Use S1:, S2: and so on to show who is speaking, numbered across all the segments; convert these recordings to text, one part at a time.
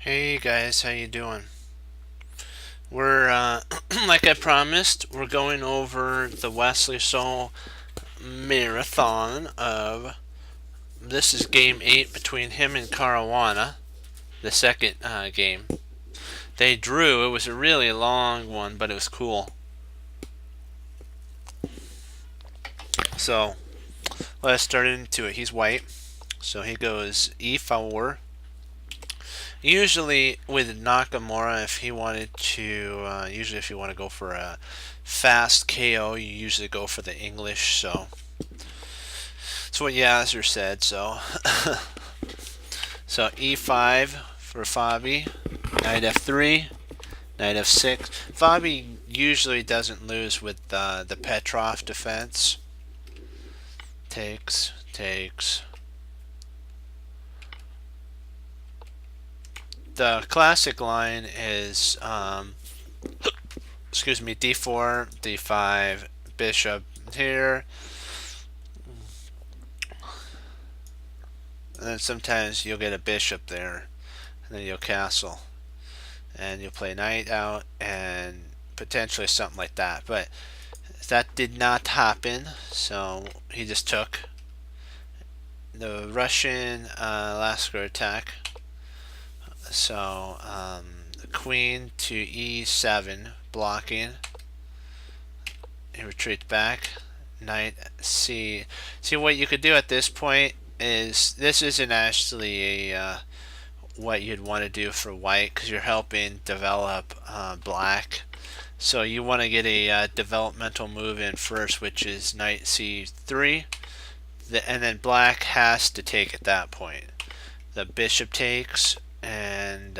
S1: Hey guys, how you doing? We're like I promised, we're going over the Wesley Soul marathon of this is game 8 between him and Caruana, the second game. They drew. It was a really long one, but it was cool. So let's start into it. He's white, so he goes e4. Usually with Nakamura, if he wanted to, usually if you want to go for a fast KO, you usually go for the English. So that's what Yasser said. So e5 for Fabi, knight f3, knight f6. Fabi usually doesn't lose with the Petrov defense. Takes. The classic line is excuse me, d4, d5, bishop here, and then sometimes you'll get a bishop there, and then you'll castle, and you'll play knight out, and potentially something like that. But that did not happen, so he just took the Russian Lasker attack. So queen to e7, blocking. He retreats back. Knight c. See, what you could do at this point is this isn't actually a what you'd want to do for white because you're helping develop black. So you want to get a developmental move in first, which is knight c3, and then black has to take at that point. The bishop takes, and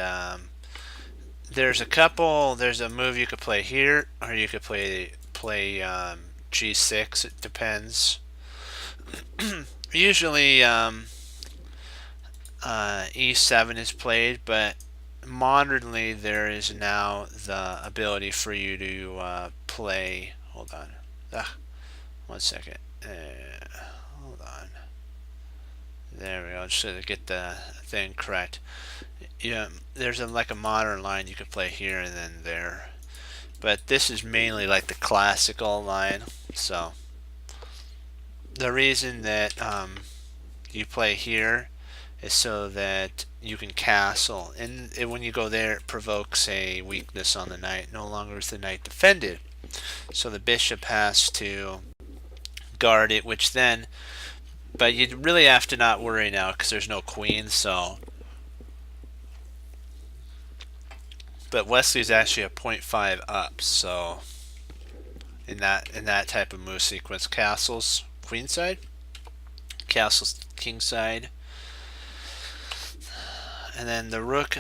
S1: there's a move you could play here, or you could play g6. It depends. Usually e7 is played, but modernly there is now the ability for you to play. Hold on, 1 second. Hold on. There we go. Just to get the thing correct. Yeah, there's like a modern line you could play here and then there, but this is mainly like the classical line. So the reason that you play here is so that you can castle, and when you go there, it provokes a weakness on the knight. No longer is the knight defended, so the bishop has to guard it, which then, but you really have to not worry now because there's no queen. So, but Wesley's actually a .5 up, so in that type of move sequence, castles queenside, castles kingside, and then the rook.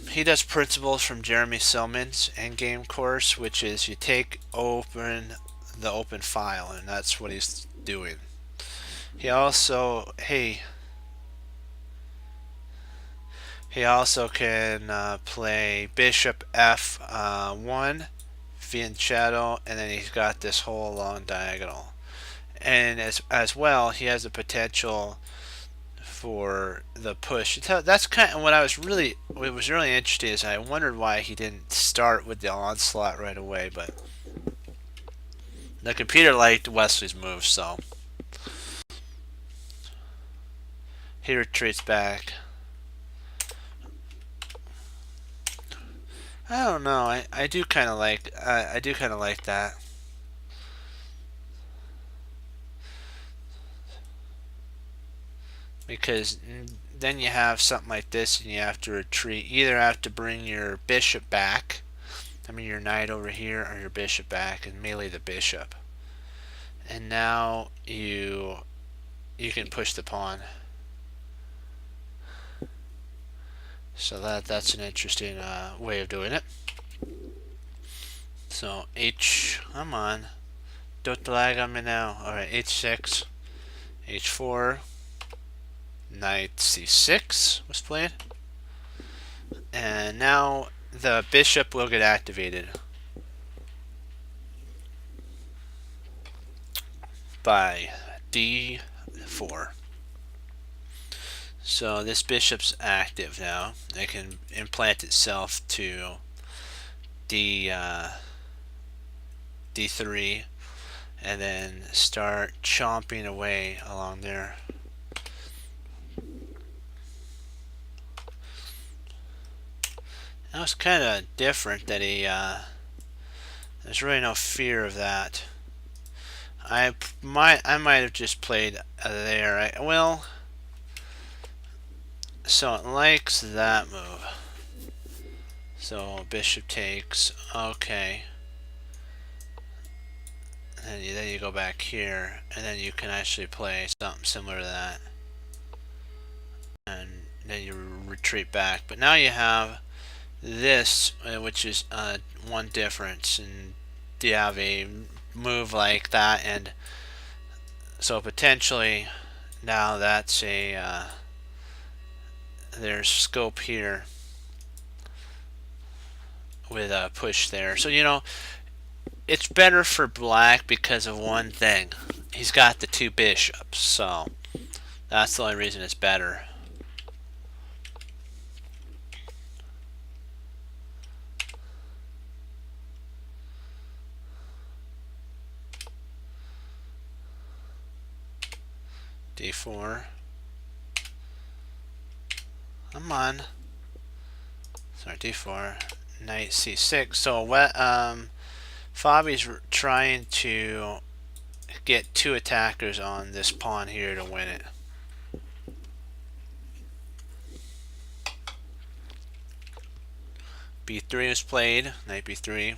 S1: He does principles from Jeremy Silman's endgame course, which is you take the open file, and that's what he's doing. He also can play bishop f1, fianchetto, and then he's got this whole long diagonal. And as well, he has the potential for the push. That's kind of what was really interesting is I wondered why he didn't start with the onslaught right away, but the computer liked Wesley's move, so he retreats back. I don't know. I do kind of like that because then you have something like this and you have to retreat. Either have to bring your bishop back, I mean your knight over here, or your bishop back and melee the bishop. And now you can push the pawn. So that's an interesting way of doing it. So come on, don't lag on me now. All right, h6, h4, knight c6 was played, and now the bishop will get activated by d4. So this bishop's active now. It can implant itself to D3 and then start chomping away along there. That was kind of different that there's really no fear of that. I might have just played there. So it likes that move. So bishop takes. Okay. And then you go back here, and then you can actually play something similar to that. And then you retreat back. But now you have this, which is one difference, and you have a move like that, and so potentially now that's a there's scope here with a push there. So it's better for black because of one thing. He's got the two bishops, so that's the only reason it's better. D4. Come on. Sorry, D4. Knight C6. So what? Fabi's trying to get two attackers on this pawn here to win it. B3 was played. Knight B3.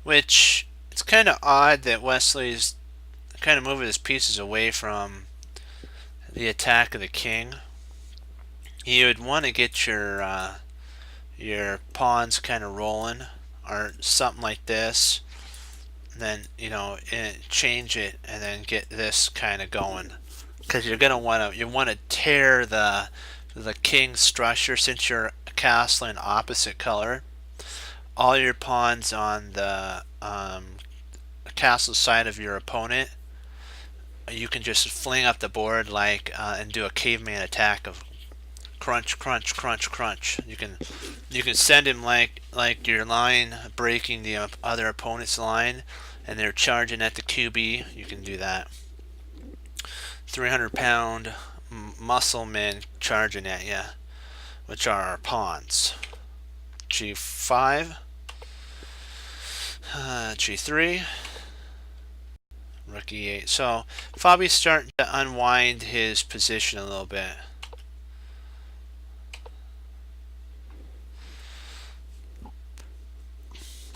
S1: Which it's kind of odd that Wesley's kind of moving his pieces away from the attack of the king. You would want to get your pawns kind of rolling or something like this, and then change it and then get this kind of going, because you're gonna want to tear the king's structure. Since you're castling opposite color, all your pawns on the castle side of your opponent, you can just fling up the board like and do a caveman attack of crunch, crunch, crunch, crunch. You can send him like your line breaking the other opponent's line, and they're charging at the QB. You can do that. 300-pound muscle men charging at you, which are our pawns. G5, G3, Rook E8. So Fabi's starting to unwind his position a little bit.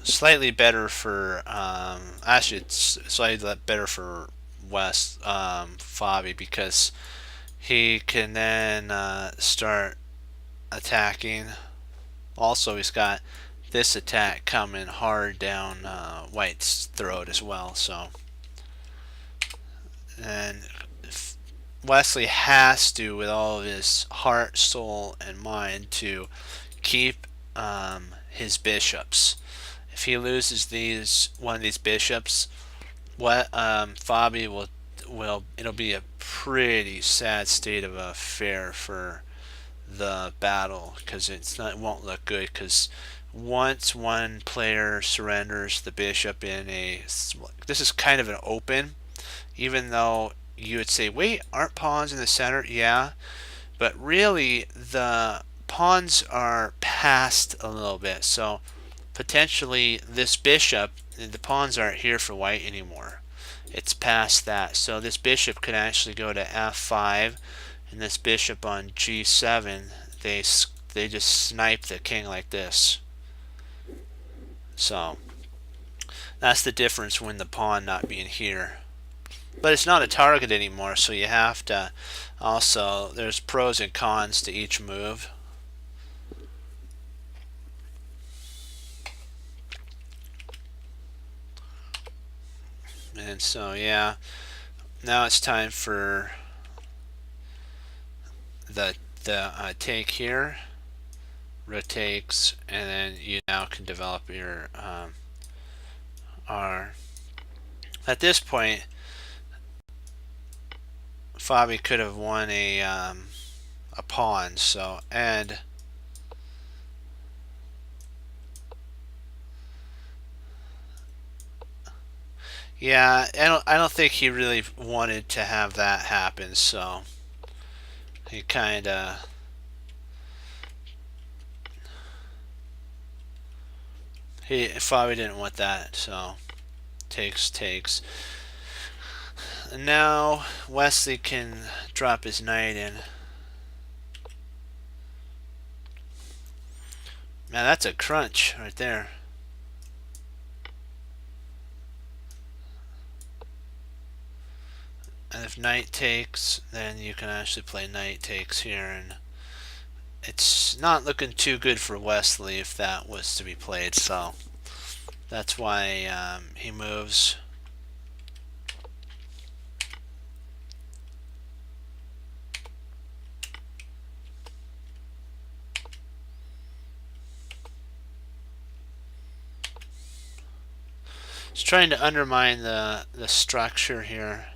S1: Slightly better for actually it's slightly better for Fabi, because he can then start attacking. Also, he's got this attack coming hard down White's throat as well. So, and Wesley has to, with all of his heart, soul, and mind, to keep his bishops. If he loses one of these bishops, Fabi will it'll be a pretty sad state of affair for the battle, because it won't look good, because once one player surrenders the bishop in this is kind of an open, even though you would say, wait, aren't pawns in the center? Yeah, but really the pawns are passed a little bit, so potentially this bishop, the pawns aren't here for white anymore. It's past that. So this bishop could actually go to F5, and this bishop on G7, they just snipe the king like this. So that's the difference when the pawn not being here. But it's not a target anymore, so you have to also, there's pros and cons to each move. And so yeah, now it's time for the take here. Rook takes, and then you now can develop your R. At this point, Fabi could have won a a pawn. So, and yeah, I don't think he really wanted to have that happen. So he kind of he probably didn't want that. So takes. And now Wesley can drop his knight in. Man, that's a crunch right there. And if knight takes, then you can actually play knight takes here, and it's not looking too good for Wesley if that was to be played. So that's why he moves. He's trying to undermine the structure here.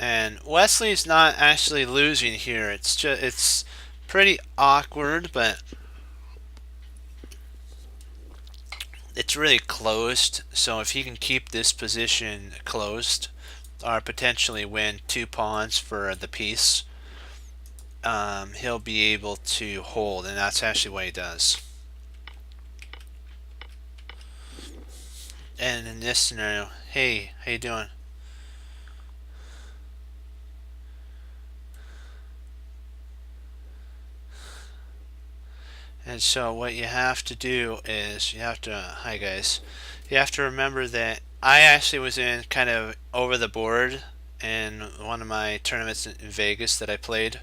S1: And Wesley's not actually losing here. It's pretty awkward, but it's really closed. So if he can keep this position closed, or potentially win 2 pawns for the piece, he'll be able to hold, and that's actually what he does. And in this scenario, hey, how you doing? And so what you have to do is you have to, hi guys, you have to remember that I actually was in kind of over the board in one of my tournaments in Vegas that I played.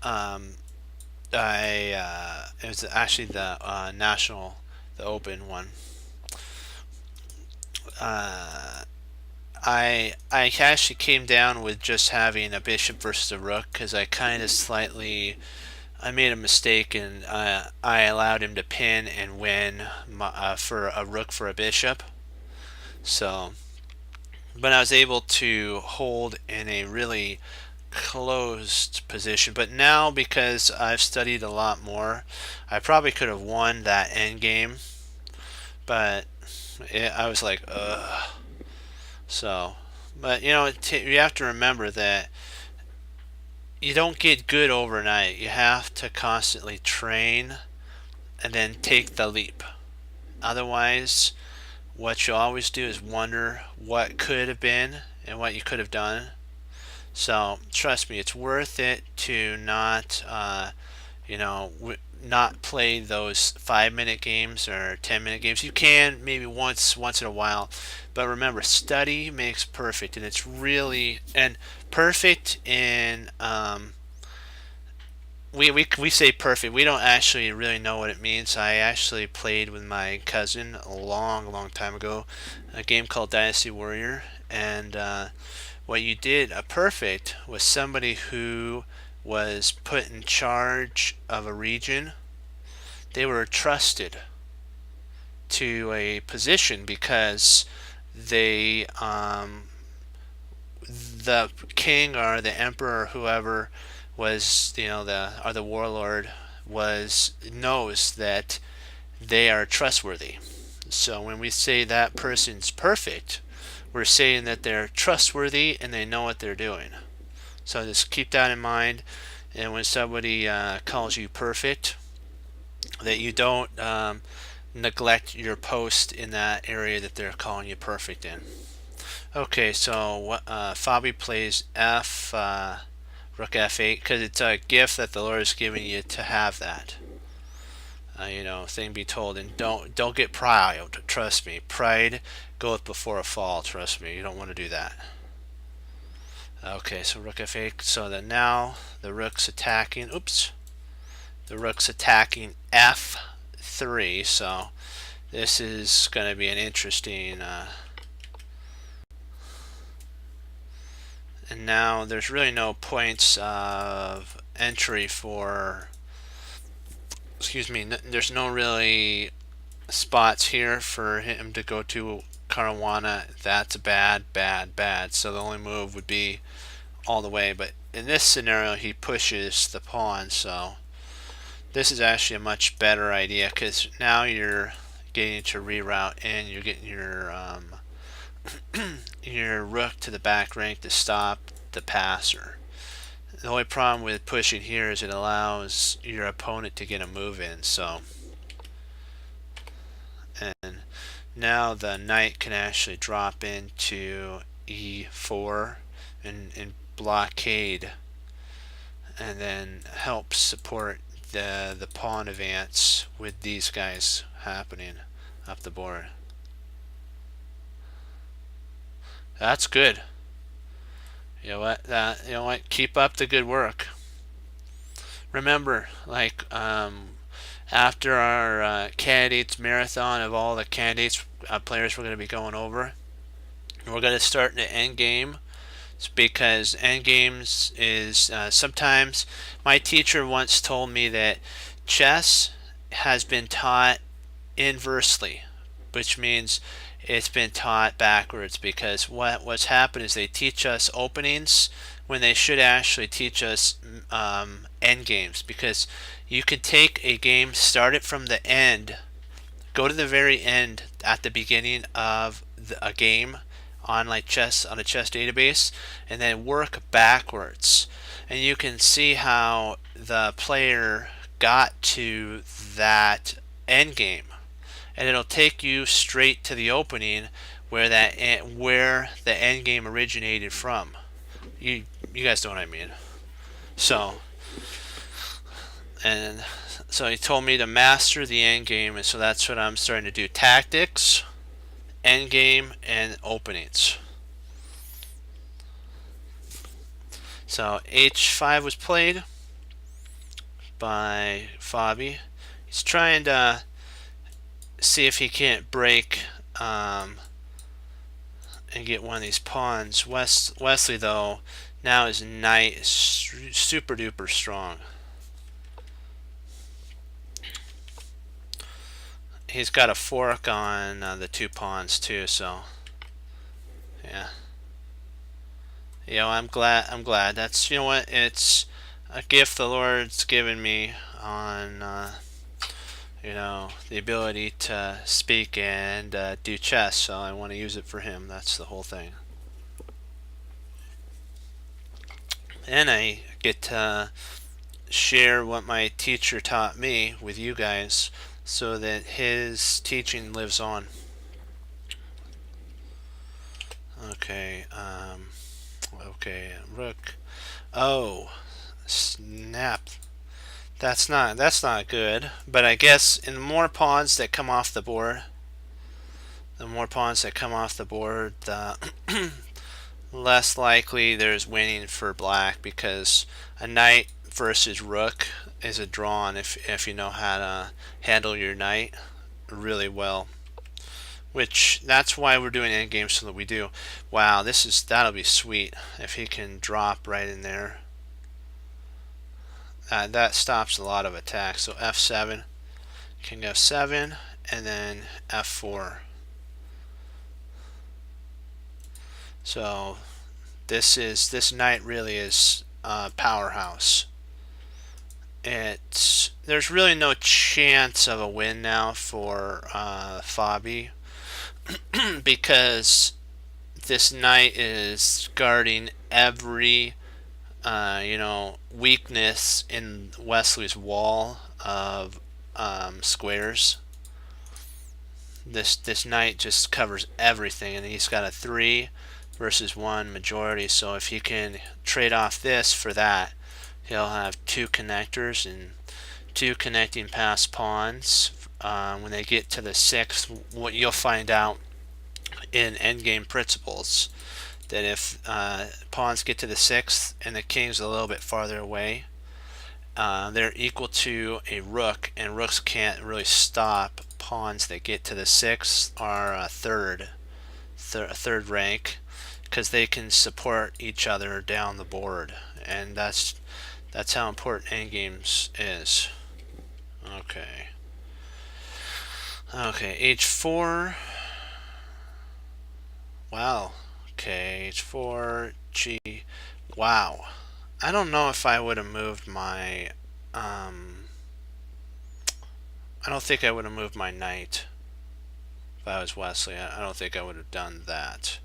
S1: Um, it was actually the national, the open one. Uh, I actually came down with just having a bishop versus a rook because I kind of slightly I made a mistake and I allowed him to pin and win for a rook for a bishop. So, but I was able to hold in a really closed position. But now, because I've studied a lot more, I probably could have won that end game. But I was like, ugh. So, but you have to remember that you don't get good overnight. You have to constantly train and then take the leap. Otherwise, what you always do is wonder what could have been and what you could have done. So trust me, it's worth it to not, not play those 5-minute games or 10-minute games. You can maybe once in a while, but remember, study makes perfect, and it's really and perfect in we say perfect. We don't actually really know what it means. I actually played with my cousin a long time ago a game called Dynasty Warrior, and what you did, a perfect, was somebody who was put in charge of a region. They were trusted to a position because they the king or the emperor or whoever was the warlord was knows that they are trustworthy. So when we say that person's perfect, we're saying that they're trustworthy and they know what they're doing. So just keep that in mind. And when somebody calls you perfect, that you don't neglect your post in that area that they're calling you perfect in. Okay, so Fabi plays Rook F8 because it's a gift that the Lord is giving you to have that. Thing be told, and don't get proud. Trust me, pride goeth before a fall. Trust me, you don't want to do that. Okay, so Rook F8. So then now the Rook's attacking. Oops, the Rook's attacking F3. So this is going to be an interesting And now there's really no points of entry for, excuse me, there's no really spots here for him to go to Caruana. That's bad, bad, bad. So the only move would be all the way. But in this scenario, he pushes the pawn. So this is actually a much better idea because now you're getting to reroute and you're getting your rook to the back rank to stop the passer. The only problem with pushing here is it allows your opponent to get a move in. So, and now the knight can actually drop into e4 and blockade, and then help support the pawn advance with these guys happening up the board. That's good. You know what? You know what? Keep up the good work. Remember, like after our candidates marathon of all the candidates players we're going to be going over, we're going to start in the end game. It's because end games is sometimes my teacher once told me that chess has been taught inversely, which means it's been taught backwards, because what's happened is they teach us openings when they should actually teach us end games, because you can take a game, start it from the end, go to the very end at the beginning of a game on like chess, on a chess database, and then work backwards, and you can see how the player got to that end game, and it'll take you straight to the opening where the end game originated from. You guys know what I mean. So, and so he told me to master the end game, and so that's what I'm starting to do: tactics, end game, and openings. So h5 was played by Fabi. He's trying to see if he can't break and get one of these pawns. Wesley, though, now his knight is super duper strong. He's got a fork on the two pawns too, so yeah. You know, I'm glad. That's, you know what, it's a gift the Lord's given me on you know, the ability to speak and do chess, so I want to use it for him. That's the whole thing. And I get to share what my teacher taught me with you guys, so that his teaching lives on. Okay, okay, rook. Oh, snap. That's not good. But I guess in the more pawns that come off the board, the less likely there's winning for black, because a knight versus rook is a drawn if you know how to handle your knight really well. Which, that's why we're doing endgame, so that we do. Wow, that'll be sweet if he can drop right in there. That stops a lot of attacks. So f7, king f7, and then f4. So this knight really is powerhouse. There's really no chance of a win now for Fabi because this knight is guarding every you know, weakness in Wesley's wall of squares. This knight just covers everything, and he's got a 3 versus 1 majority. So if he can trade off this for that, he'll have 2 connectors and 2 connecting pass pawns. When they get to the 6th, what you'll find out in endgame principles, that if pawns get to the 6th and the king's a little bit farther away, they're equal to a rook, and rooks can't really stop pawns that get to the 6th, are third rank, because they can support each other down the board, and that's how important endgames is. Okay. Okay, h4. Wow. Okay, h4, g. Wow. I don't know if I would have moved my. I don't think I would have moved my knight if I was Wesley. I don't think I would have done that.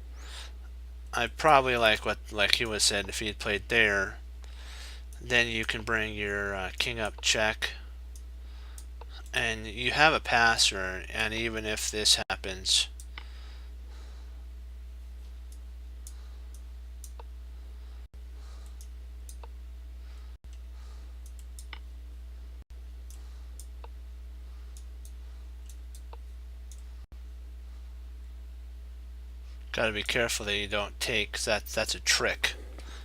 S1: I'd probably like he was said, if he had played there, then you can bring your king up check, and you have a passer, and even if this happens, got to be careful that you don't take, 'cause that's a trick.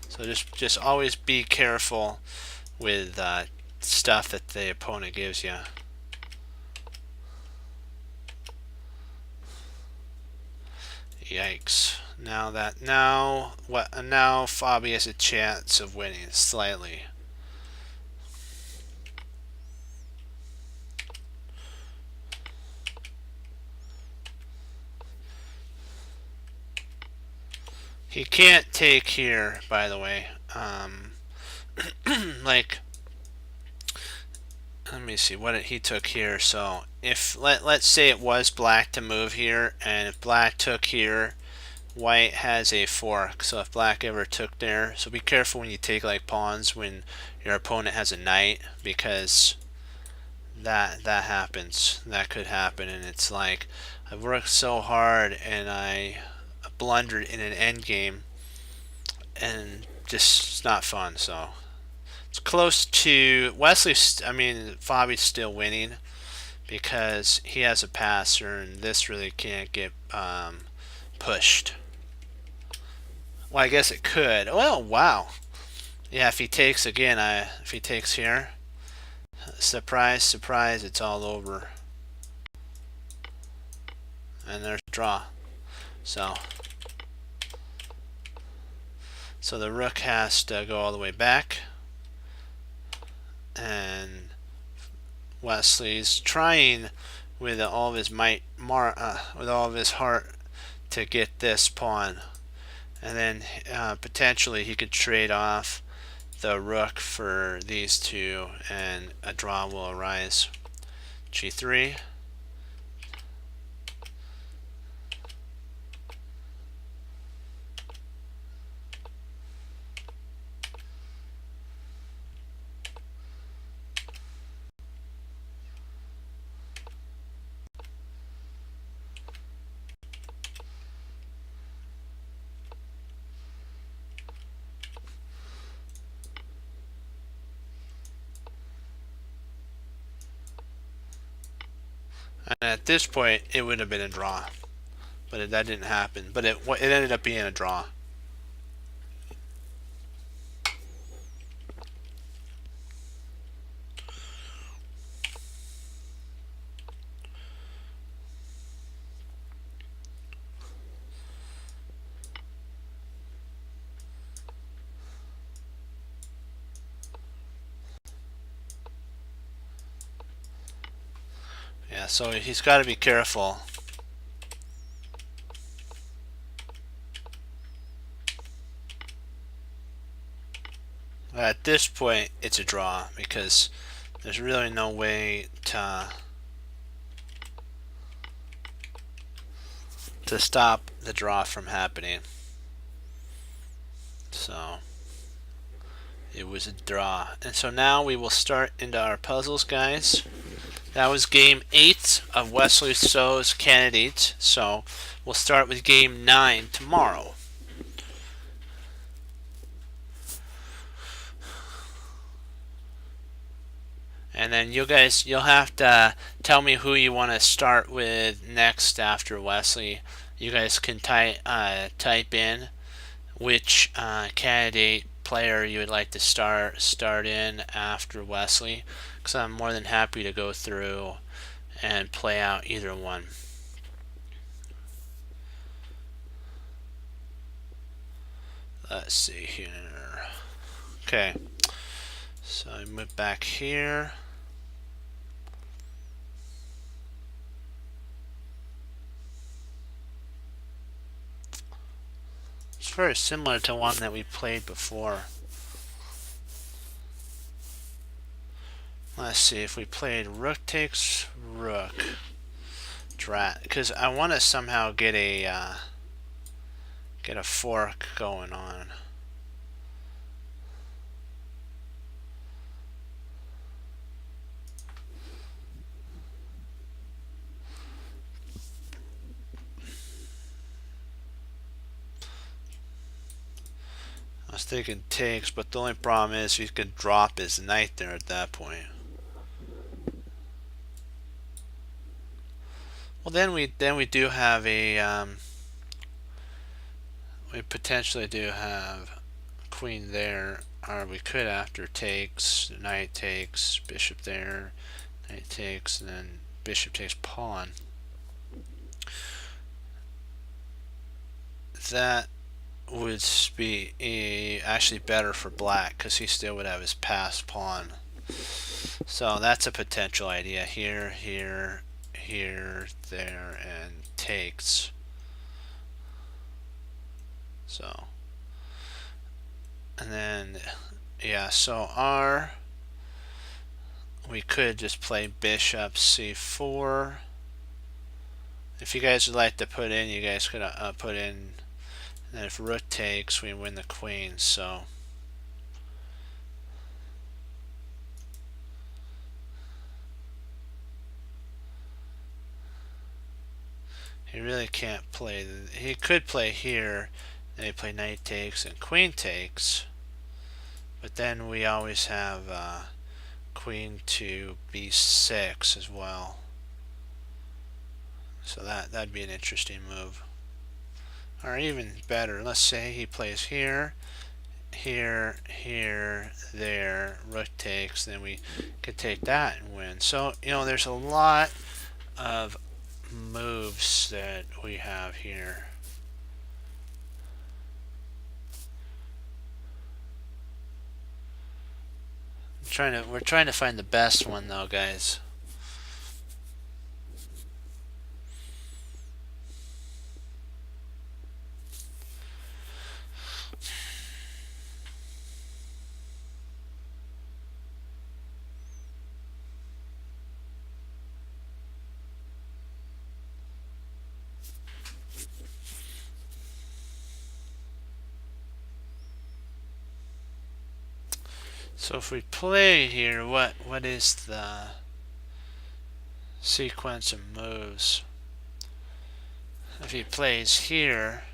S1: So just always be careful with stuff that the opponent gives you. Yikes. Now Fabi has a chance of winning slightly. He can't take here, by the way. Like, let me see what he took here. So if let's say it was black to move here, and if black took here, white has a fork. So if black ever took there, so be careful when you take like pawns when your opponent has a knight, because that happens. That could happen, and it's like, I've worked so hard and I blundered in an end game, and just it's not fun. So it's close to Fabi's still winning because he has a passer, and this really can't get pushed. Well, I guess it could. Well, wow. Yeah, if he takes again, if he takes here, surprise, surprise, it's all over. And there's draw. So the rook has to go all the way back, and Wesley's trying with all of his might, with all of his heart, to get this pawn, and then potentially he could trade off the rook for these two, and a draw will arise. G3. And at this point, it would have been a draw, but that didn't happen. But it ended up being a draw. Yeah, so he's got to be careful. At this point, it's a draw because there's really no way to stop the draw from happening. So it was a draw. And so now we will start into our puzzles, guys. That was game 8 of Wesley So's Candidates. So we'll start with game 9 tomorrow. And then you'll have to tell me who you want to start with next after Wesley. You guys can type in which candidate player you would like to start in after Wesley, because I'm more than happy to go through and play out either one. Let's see here. Okay, so I move back here. It's very similar to one that we played before. Let's see if we played rook takes rook. Drat, because I want to somehow get a fork going on. I was thinking takes, but the only problem is he could drop his knight there at that point. Well, then we do have a we potentially do have queen there, or we could after takes, knight takes, bishop there, knight takes, and then bishop takes pawn. That would be actually better for black because he still would have his passed pawn. So that's a potential idea. Here, here, here, there, and takes. So, and then, yeah, so we could just play bishop c4. If you guys would like to put in, you guys could put in. And if rook takes, we win the queen. So he really can't play. He could play here, and he play knight takes and queen takes. But then we always have queen to b6 as well. So that'd be an interesting move. Or even better, let's say he plays here, here, here, there, rook takes, then we could take that and win. So, you know, there's a lot of moves that we have here. We're trying to find the best one though, guys. So if we play here, what is the sequence of moves? If he plays here,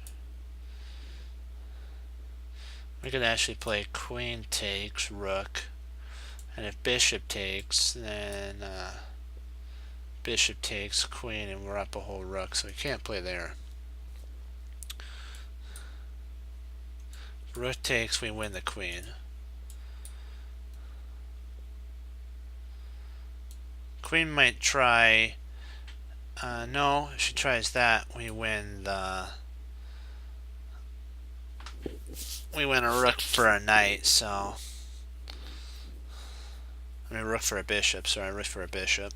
S1: we could actually play queen takes rook, and if bishop takes, then bishop takes queen, and we're up a whole rook, so we can't play there. Rook takes, we win the queen. Queen might try. No, if she tries that, we win a rook for a knight. So I mean rook for a bishop. Sorry, rook for a bishop.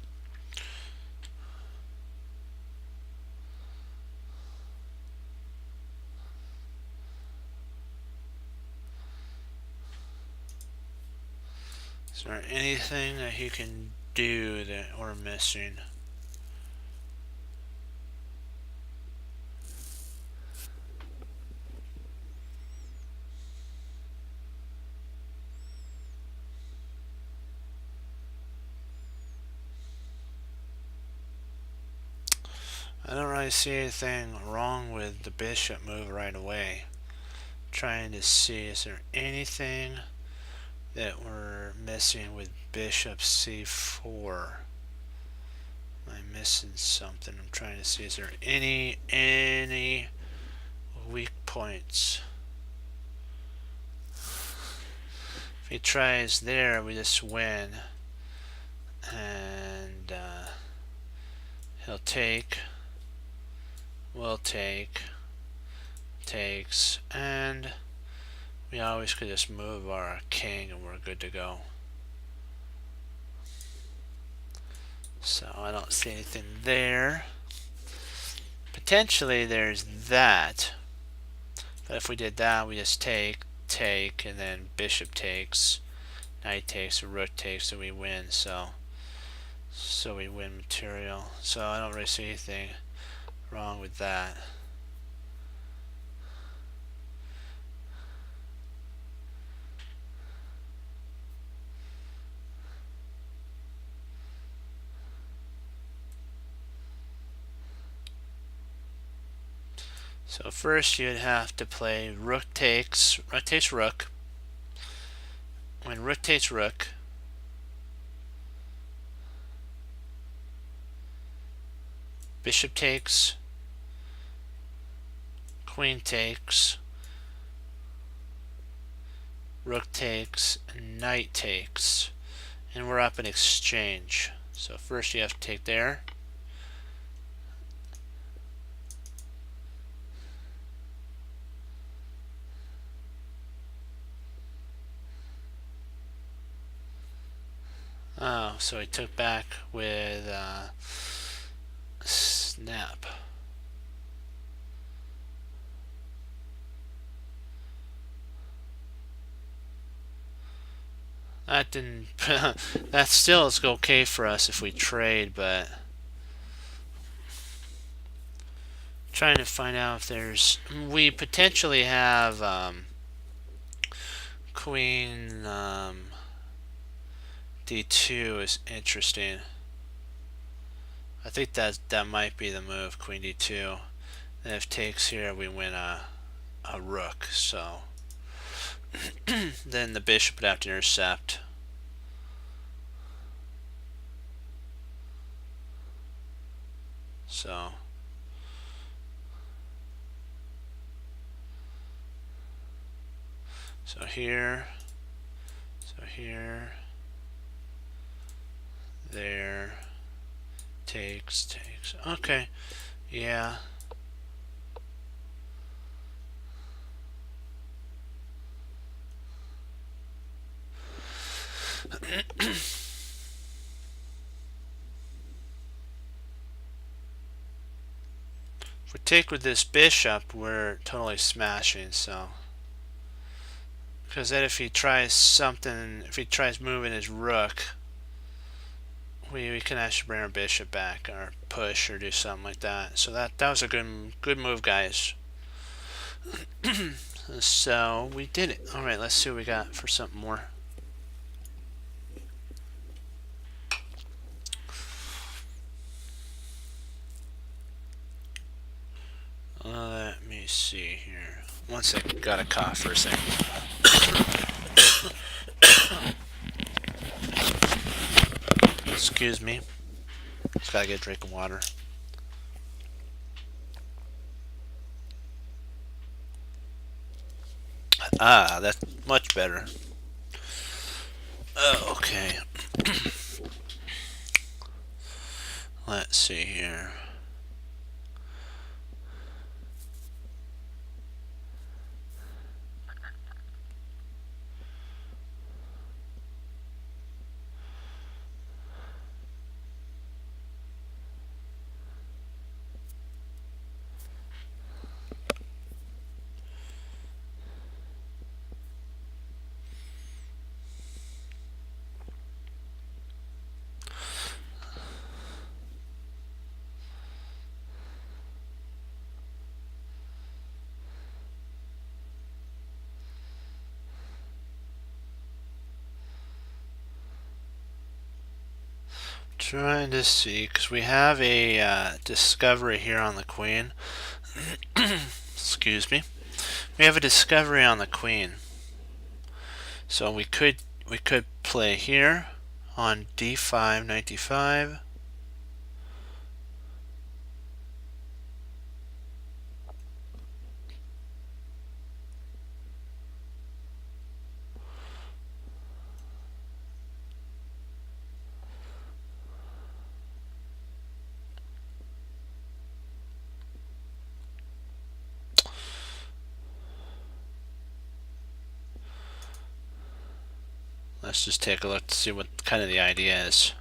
S1: Is there anything that he can do that we're missing? I don't really see anything wrong with the bishop move right away. Trying to see, is there anything that we're missing with bishop c4? Am I missing something? I'm trying to see, is there any weak points? If he tries there, we just win. And he'll take, will take, takes, and We always could just move our king and we're good to go. So I don't see anything there. Potentially there's that. But if we did that, we just take, and then bishop takes, knight takes, or rook takes, and we win. So we win material. So I don't really see anything wrong with that. So first you'd have to play rook takes rook. When rook takes rook, bishop takes, queen takes, rook takes, and knight takes. And we're up in exchange. So first you have to take there. Oh, so he took back with snap. That didn't. That still is okay for us if we trade, but trying to find out if there's. We potentially have queen d2 is interesting. I think that might be the move, queen d2. And if takes here, we win a rook. So then the bishop would have to intercept. So here, there, takes. Okay, yeah. If we take with this bishop, we're totally smashing, so. Because then if he tries something, if he tries moving his rook, we can actually bring our bishop back, or push, or do something like that. So that was a good move, guys. So we did it. All right, let's see what we got for something more. Let me see here. One second, got a cough for a second. Excuse me. Just gotta get a drink of water. Ah, that's much better. Oh, okay. Let's see here. Trying to see, because we have a discovery here on the queen. Excuse me. We have a discovery on the queen. So we could play here on d5, knight d5. Let's just take a look to see what kind of the idea is.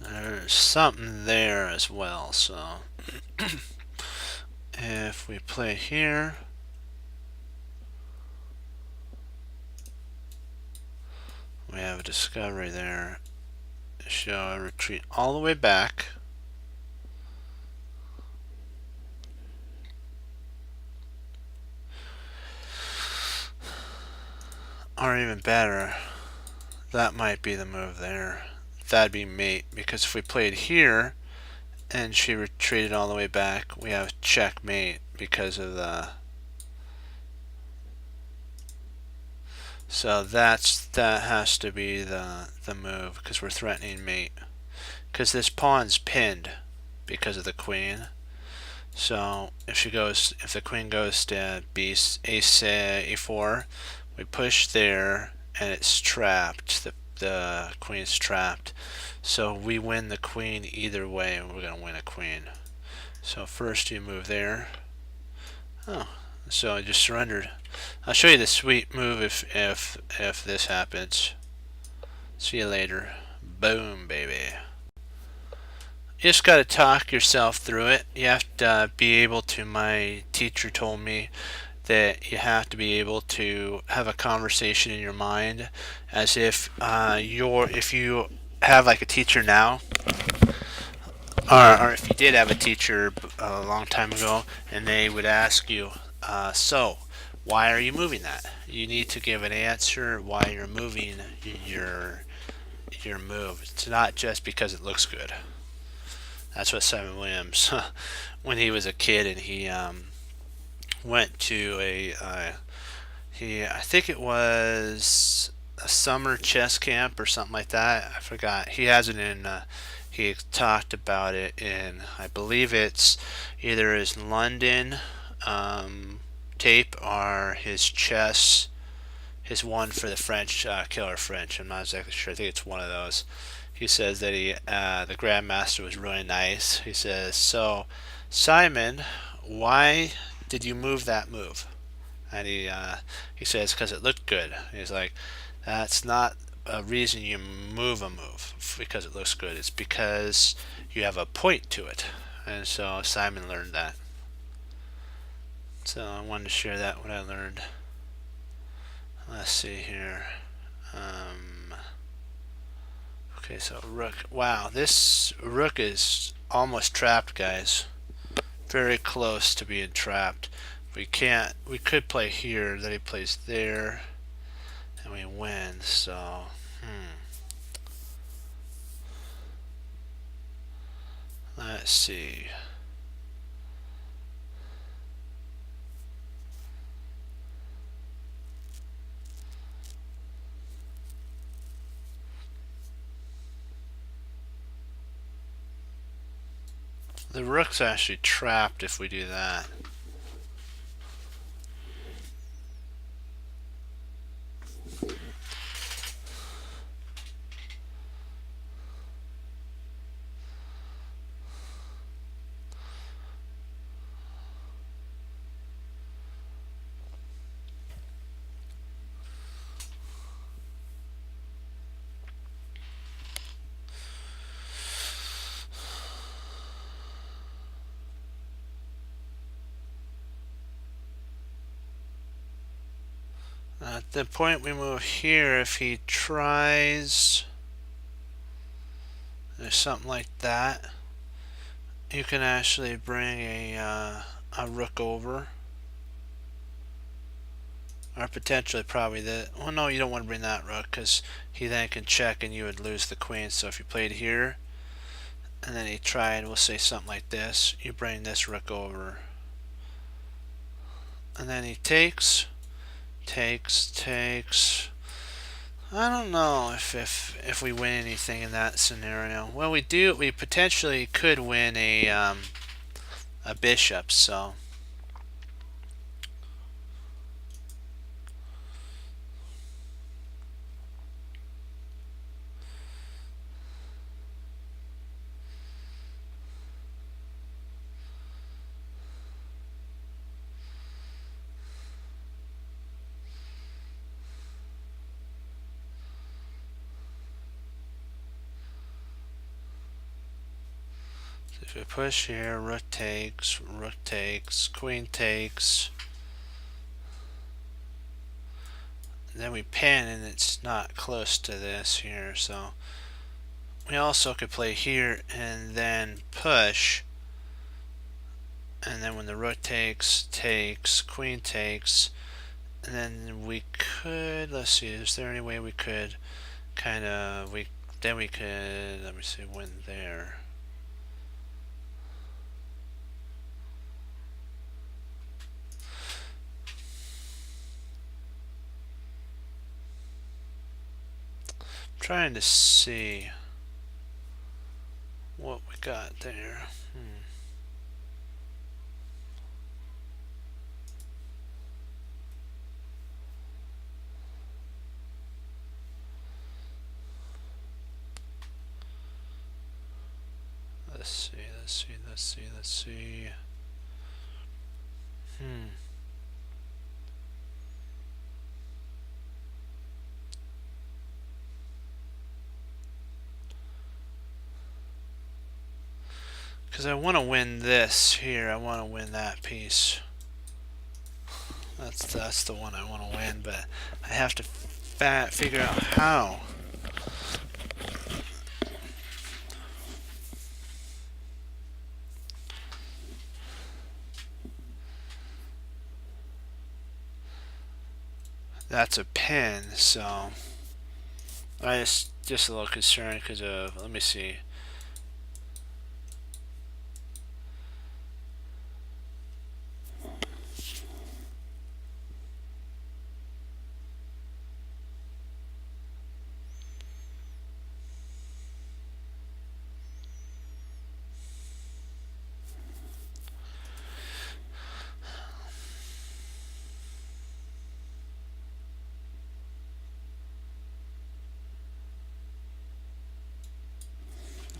S1: There's something there as well, so if we play here, we have a discovery there. Show a retreat all the way back. Or even better, that might be the move there. That'd be mate, because if we played here and she retreated all the way back, we have checkmate because of the... So that has to be the move, because we're threatening mate. Because this pawn's pinned because of the queen. So if the queen goes to ace e4, we push there and it's trapped. The queen's trapped. So we win the queen either way, and we're gonna win a queen. So first you move there. Oh, so I just surrendered. I'll show you the sweet move if this happens. See you later. Boom, baby. You just got to talk yourself through it. You have to be able to, my teacher told me that you have to be able to have a conversation in your mind as if if you have like a teacher now, or if you did have a teacher a long time ago and they would ask you, so why are you moving that? You need to give an answer why you're moving your move. It's not just because it looks good. That's what Simon Williams, when he was a kid and he went to I think it was a summer chess camp or something like that. I forgot. He has it in. He talked about it in. I believe it's either his London tape or his chess. His one for the French Killer French. I'm not exactly sure. I think it's one of those. He says that the Grandmaster was really nice. He says, so Simon, why did you move that move? And he says, because it looked good. He's like, that's not a reason you move a move because it looks good. It's because you have a point to it. And so Simon learned that. So I wanted to share that, what I learned. Let's see here. Okay, so rook. Wow, this rook is almost trapped, guys. Very close to being trapped. We can't. We could play here. Then he plays there, and we win. So, let's see. The rook's actually trapped if we do that. At the point we move here, if he tries or something like that, you can actually bring a rook over. Or potentially probably well, no, you don't want to bring that rook because he then can check and you would lose the queen. So if you played here and then he tried, we'll say something like this, you bring this rook over. And then he takes. I don't know if we win anything in that scenario. Well, we do. We potentially could win a bishop. So If we push here, rook takes, queen takes. Then we pin and it's not close to this here, so we also could play here and then push, and then when the rook takes, queen takes, and then we could, let's see, is there any way we could kind of, then we could, let me see, win there. Trying to see what we got there. Let's see. Because I want to win this here. I want to win that piece. That's the one I want to win, but I have to figure out how. That's a pin, so I just a little concerned because of, let me see.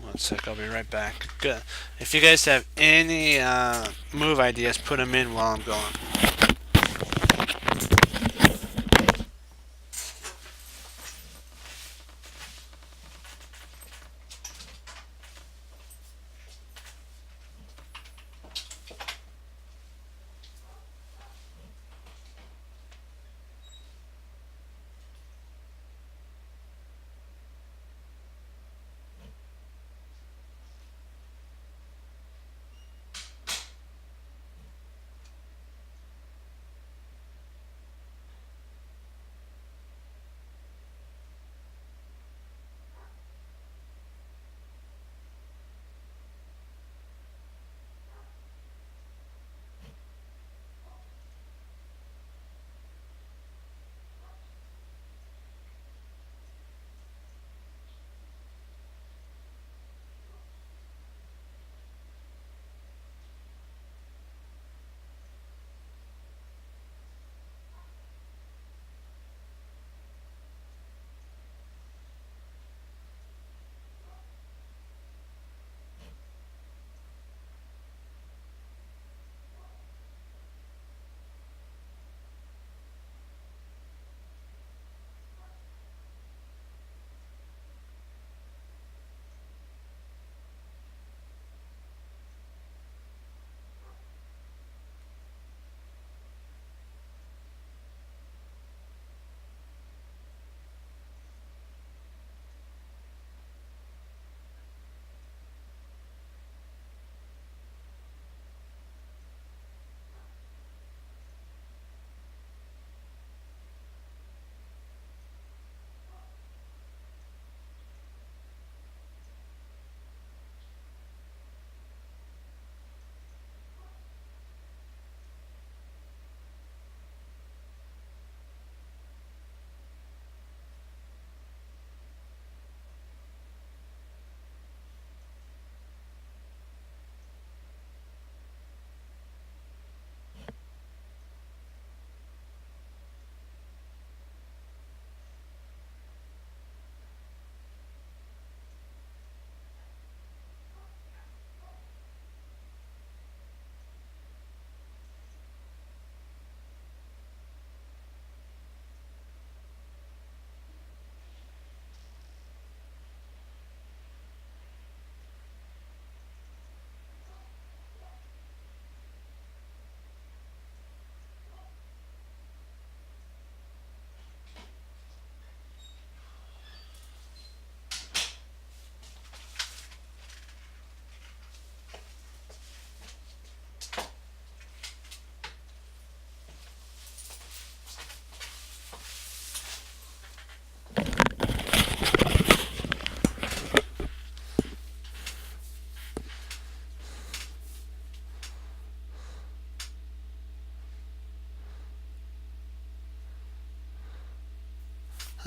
S1: One sec, I'll be right back. Good. If you guys have any move ideas, put them in while I'm going.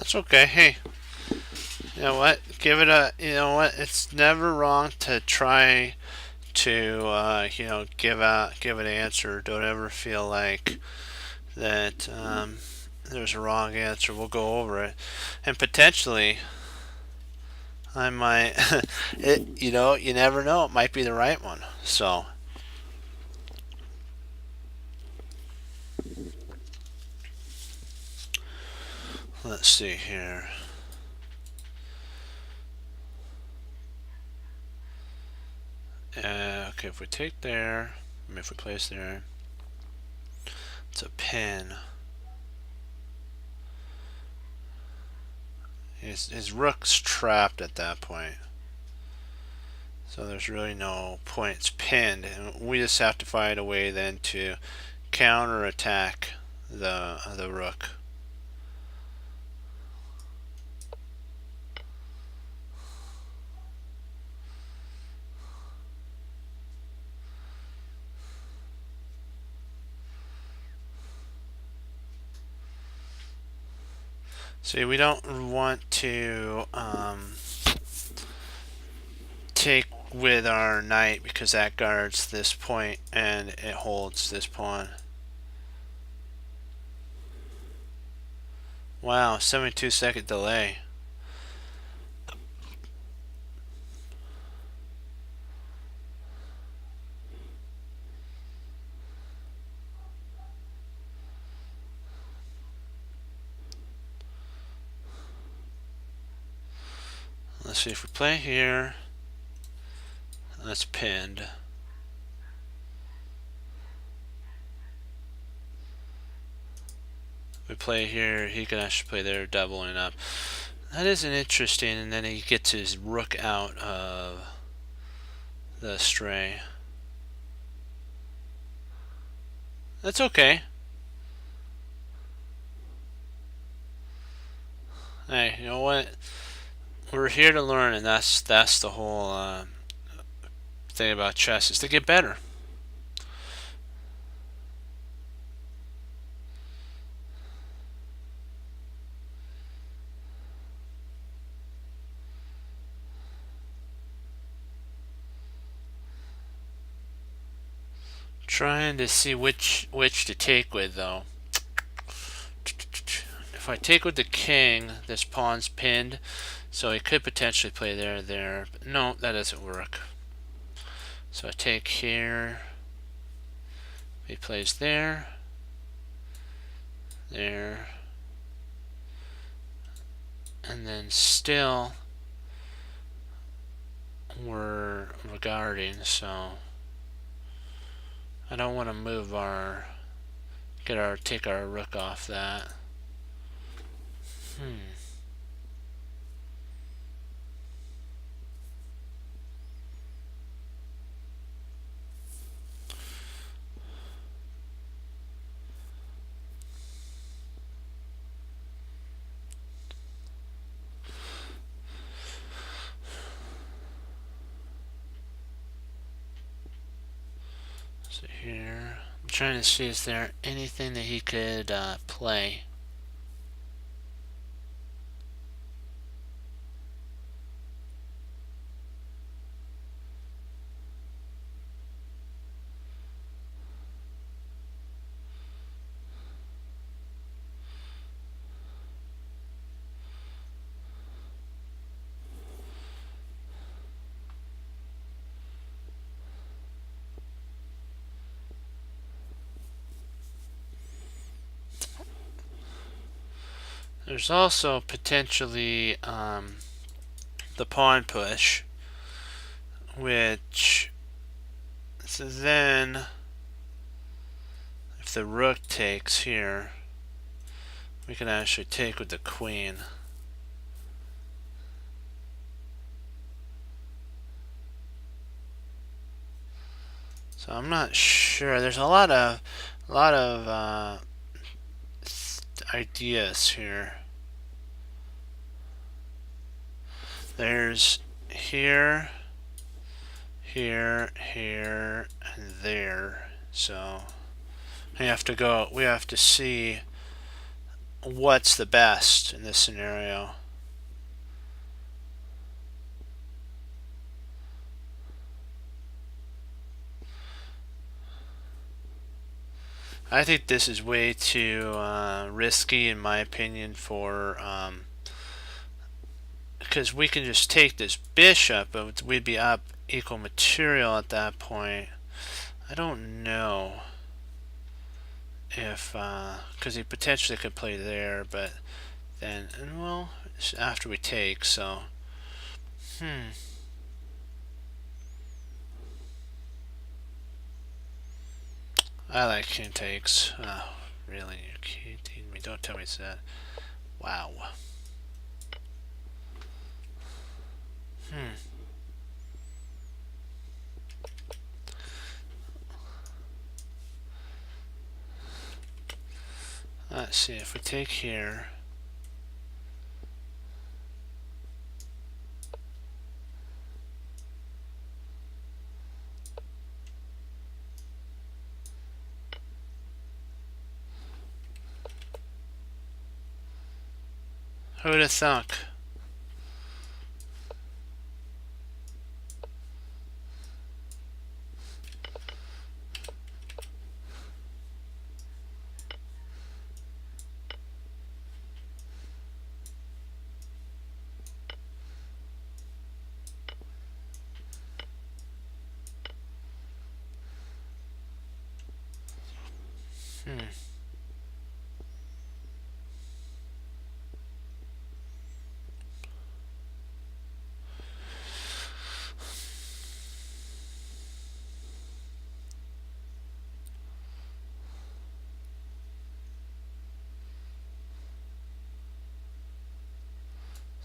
S1: That's okay. Hey, you know what? Give it a. You know what? It's never wrong to try to give an answer. Don't ever feel like that there's a wrong answer. We'll go over it, and potentially I might. You never know. It might be the right one. So let's see here. Okay, if we take there, if we place there, it's a pin. His rook's trapped at that point. So there's really no point. It's pinned, and we just have to find a way then to counter attack the rook. See, we don't want to take with our knight because that guards this point and it holds this pawn. Wow, 72-second delay. Let's see if we play here. That's pinned. We play here, he can actually play there, doubling up. That isn't interesting, and then he gets his rook out of the stray. That's okay. Hey, you know what? We're here to learn, and that's the whole thing about chess, is to get better. Trying to see which to take with, though. If I take with the king, this pawn's pinned, so he could potentially play there. But no, that doesn't work. So I take here. He plays there. There. And then still we're guarding, so I don't want to move take our rook off that. So here, I'm trying to see is there anything that he could play. There's also potentially the pawn push, which so then if the rook takes here, we can actually take with the queen. So I'm not sure. There's a lot of ideas here. There's here, here, here, and there. So we have to see what's the best in this scenario. I think this is way too risky, in my opinion, for because we can just take this bishop, but we'd be up equal material at that point. I don't know if because he potentially could play there, but then, and well, it's after we take, so I like king takes. Oh, really? You're kidding me? Don't tell me it's that. Wow. Let's see if we take here. Who'd have thunk?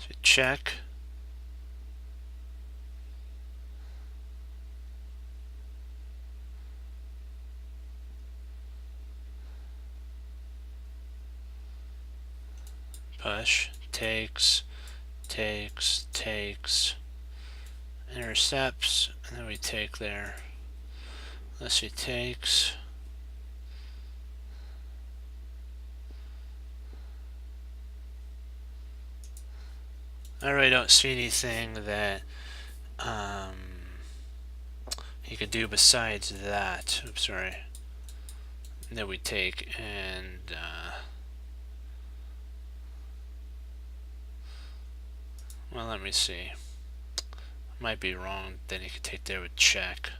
S1: So check. Push. Takes. Takes. Takes. Intercepts. And then we take there. Let's see. Takes. I really don't see anything that he could do besides that. Oops, sorry. That we take, and well, let me see. Might be wrong. Then he could take there with check.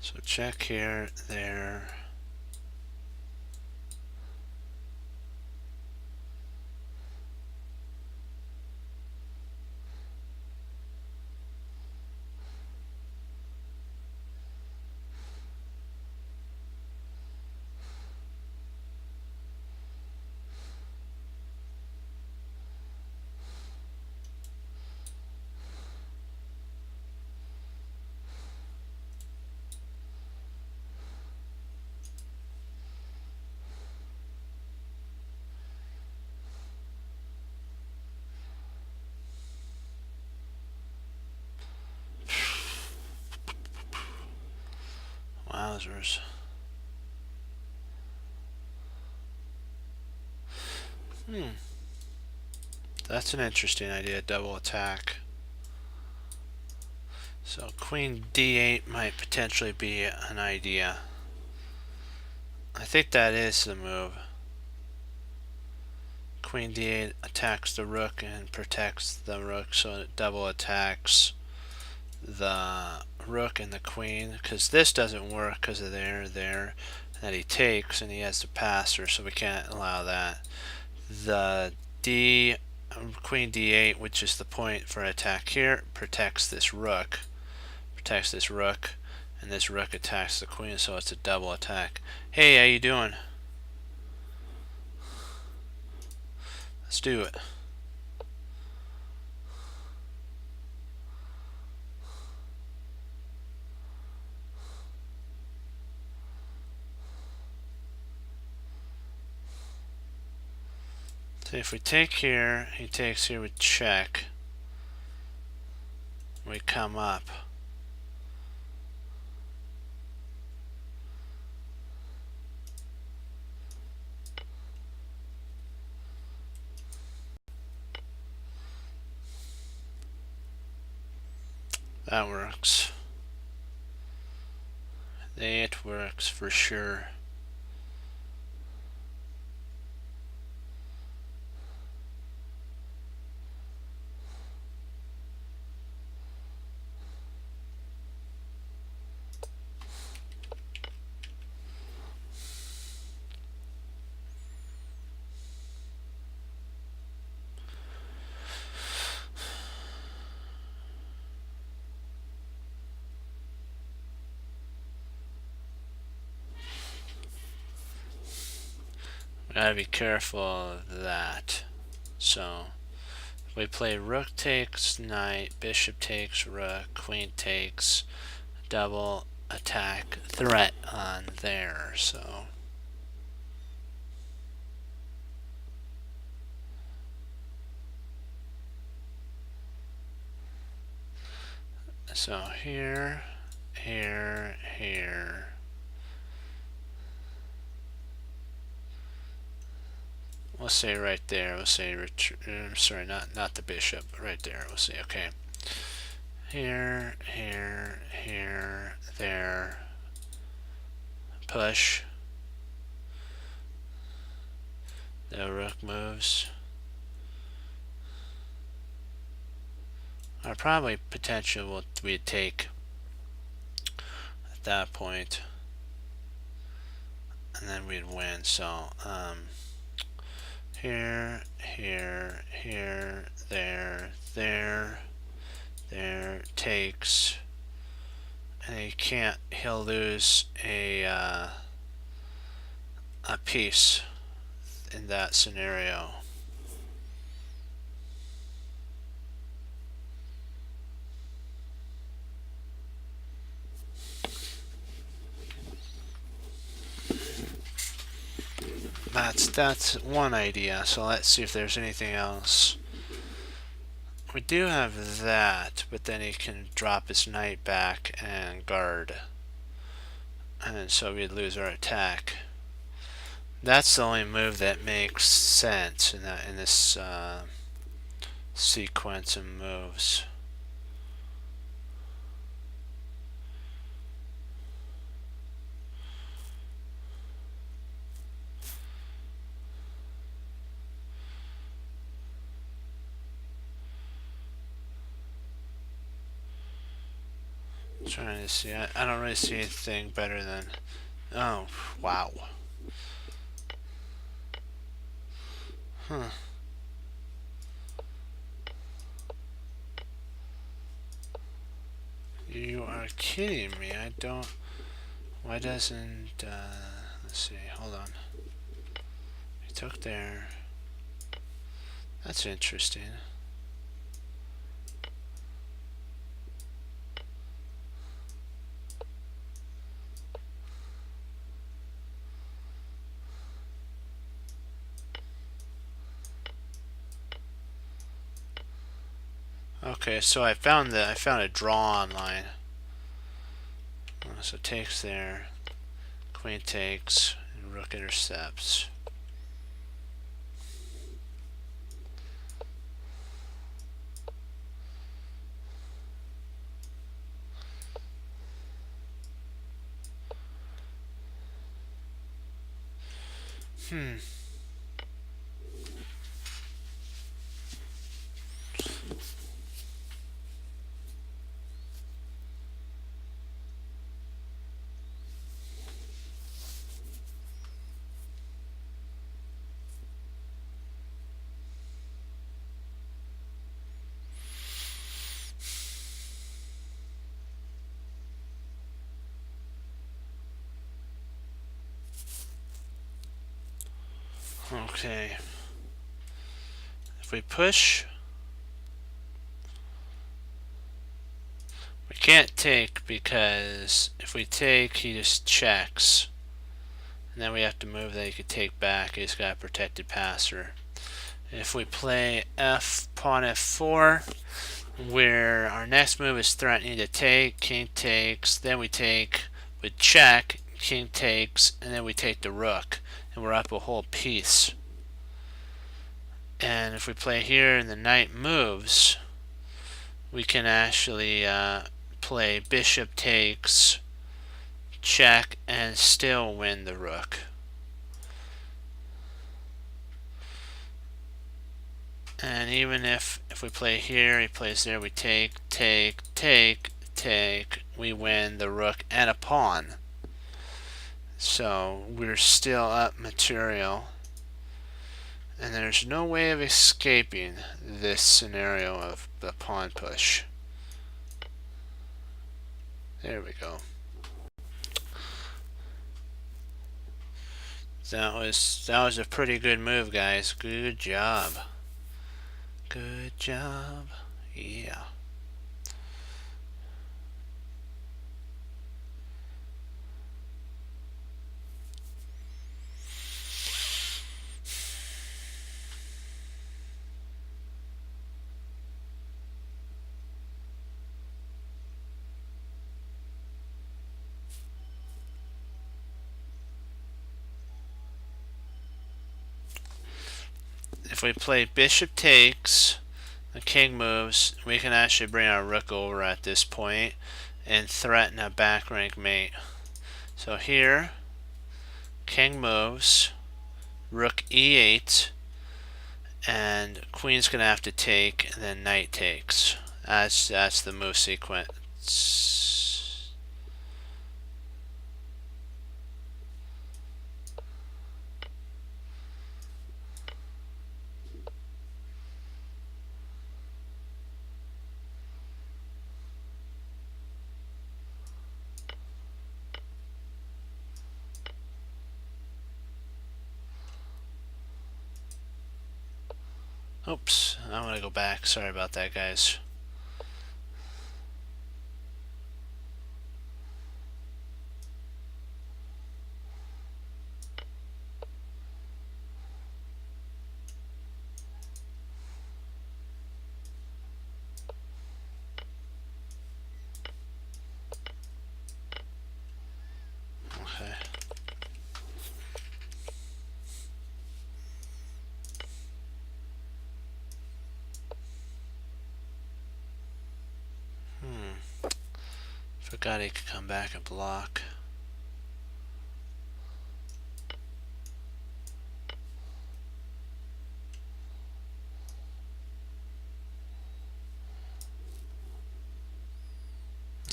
S1: So check here, there. Wowzers. That's an interesting idea, double attack. So queen d8 might potentially be an idea. I think that is the move. Queen d8 attacks the rook and protects the rook, so it double attacks the rook and the queen, because this doesn't work because of there that he takes, and he has the passer, so we can't allow that. The queen d8, which is the point for attack here, protects this rook, and this rook attacks the queen, so it's a double attack. Hey, how you doing? Let's do it. So if we take here, he takes here with check. We come up. That works. It works for sure. Gotta be careful of that. So we play rook takes knight, bishop takes rook, queen takes, double attack threat on there. So here, here. We'll say right there. We'll say I'm sorry, not the bishop. Right there. We'll say okay. Here, there. Push. The rook moves. Our probably potential we'd take at that point, and then we'd win. So here, there, takes, and he'll lose a piece in that scenario. That's one idea. So let's see if there's anything else. We do have that, but then he can drop his knight back and guard, and so we'd lose our attack. That's the only move that makes sense in this sequence of moves. Trying to see. I don't really see anything better than. Oh, wow. Huh. You are kidding me. I don't. Why doesn't. Let's see. Hold on. He took there. That's interesting. Okay, so I found a draw online. So takes there, queen takes, and rook intercepts. Okay. If we push, we can't take, because if we take, he just checks. And then we have to move that he could take back. He's got a protected passer. If we play F, pawn F4, where our next move is threatening to take, king takes, then we take with check, king takes, and then we take the rook, and we're up a whole piece. And if we play here and the knight moves, we can actually play bishop takes, check, and still win the rook. And even if we play here, he plays there, we take, we win the rook and a pawn. So we're still up material. And there's no way of escaping this scenario of the pawn push. There we go. That was a pretty good move, guys. Good job. Good job. Yeah. If we play bishop takes, the king moves, we can actually bring our rook over at this point and threaten a back rank mate. So here, king moves, rook e8, and queen's gonna have to take, and then knight takes. That's the move sequence. Oops, I'm gonna go back. Sorry about that, guys. Okay. Forgot he could come back and block.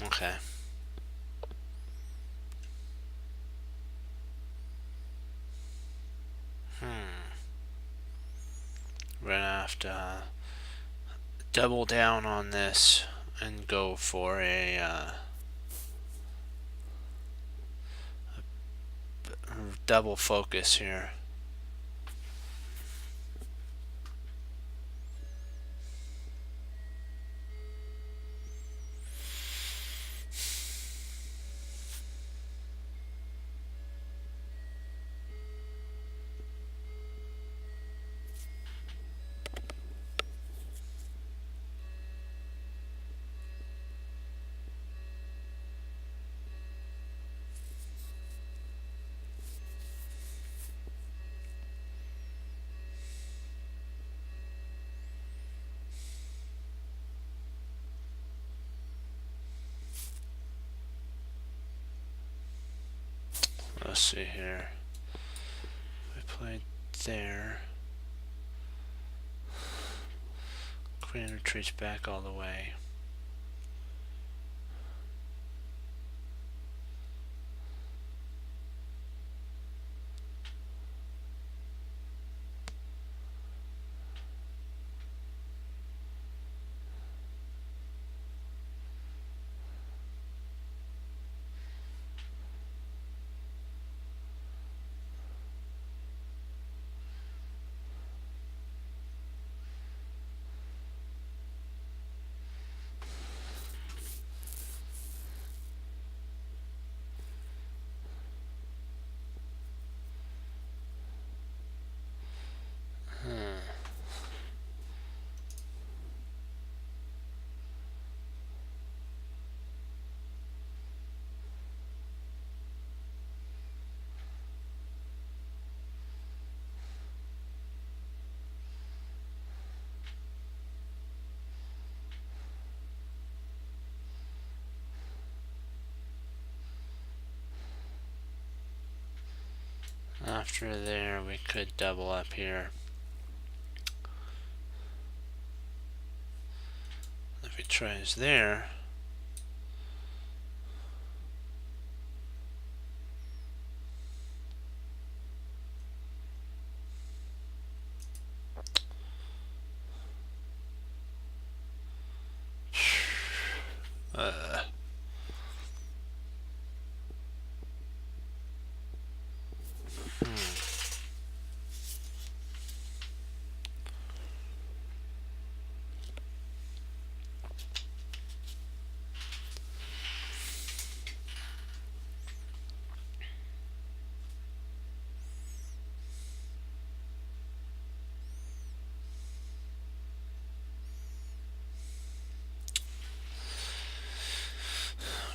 S1: Okay. We're gonna have to double down on this and go for a double focus here. Let's see here. We played there. Queen retreats back all the way. After there, we could double up here. If he tries there,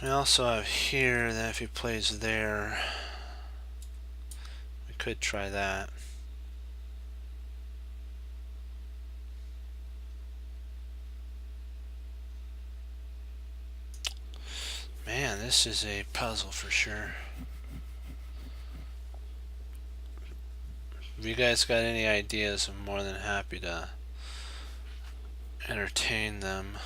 S1: we also have here that if he plays there, we could try that. Man, this is a puzzle for sure. If you guys got any ideas, I'm more than happy to entertain them.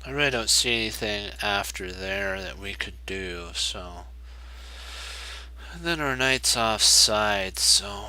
S1: I really don't see anything after there that we could do, so. And then our knight's offside, so.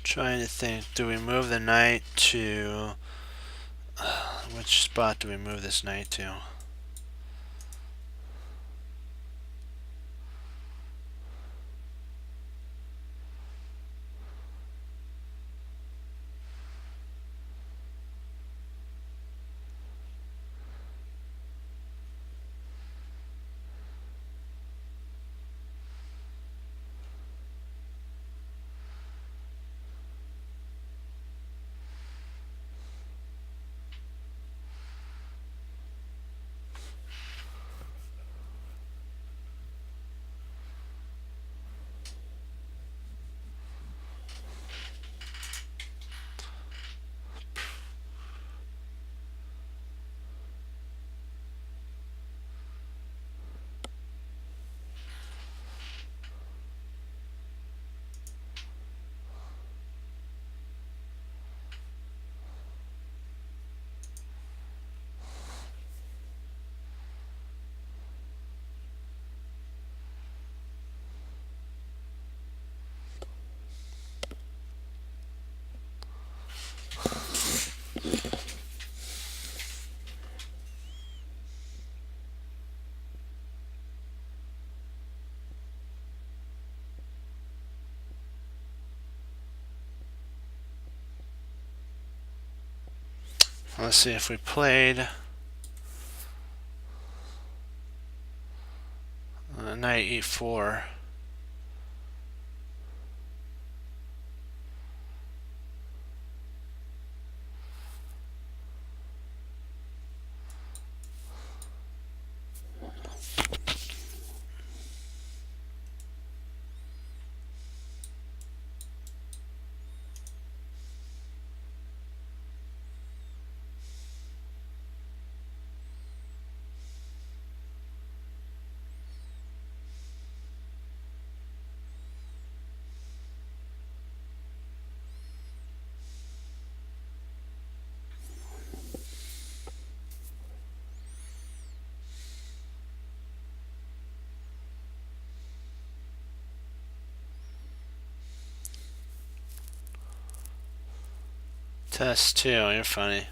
S1: Trying to think, do we move the knight to which spot do we move this knight to? Let's see if we played knight e4. Test 2, you're funny.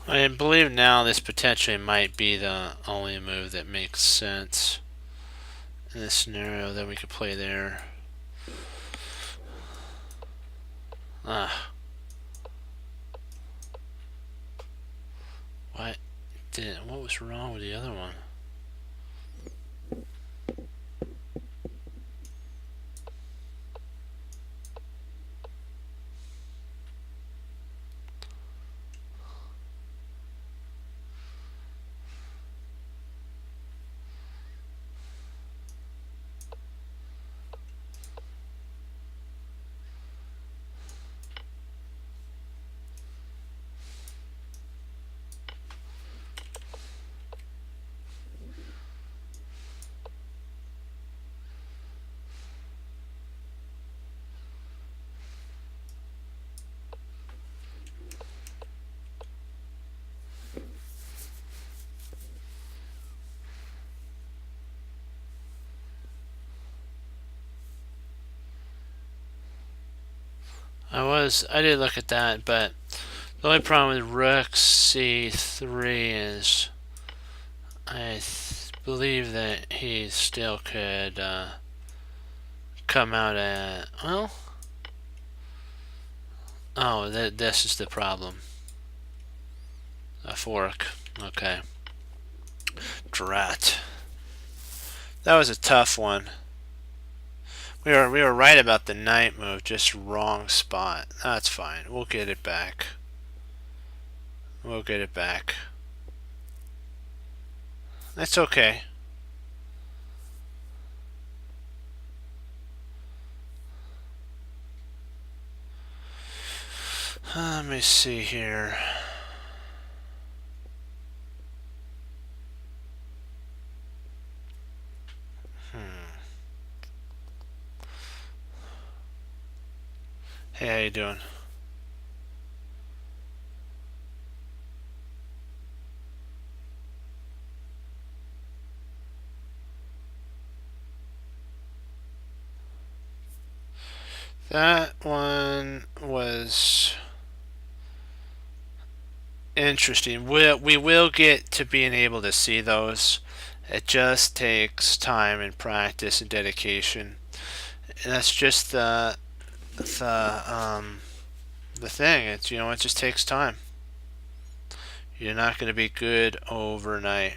S1: I believe now this potentially might be the only move that makes sense in this scenario that we could play there. Ah. What was wrong with the other one? I did look at that, but the only problem with rook c3 is I believe that he still could come out at, well, oh, this is the problem. A fork. Okay. Drat. That was a tough one. We were right about the knight move, just wrong spot. That's fine. We'll get it back. We'll get it back. That's okay. Let me see here. Hey, how you doing? That one was interesting. We will get to being able to see those. It just takes time and practice and dedication, and that's just the the thing. It's it just takes time. You're not going to be good overnight.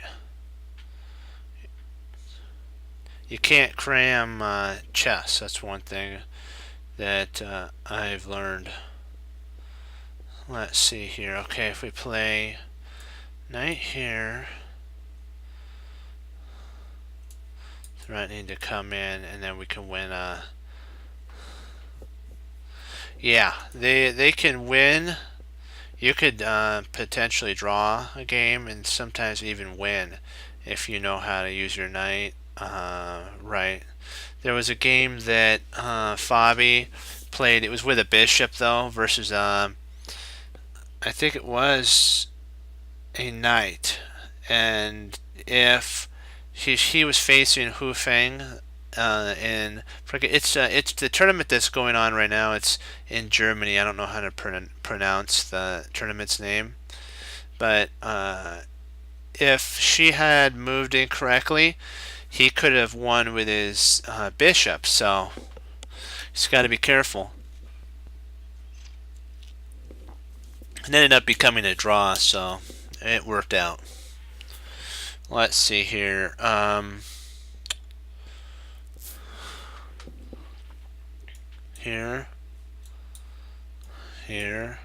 S1: You can't cram chess. That's one thing that I've learned. Let's see here. Okay, if we play knight here, threat need to come in, and then we can win a. Yeah, they can win. You could potentially draw a game and sometimes even win if you know how to use your knight right. There was a game that Fabi played. It was with a bishop though versus I think it was a knight, and if he was facing Hu Feng, and it's the tournament that's going on right now. It's in Germany. I don't know how to pronounce the tournament's name, but if she had moved incorrectly, he could have won with his bishop. So he's got to be careful. It ended up becoming a draw, so it worked out. Let's see here. Here, here.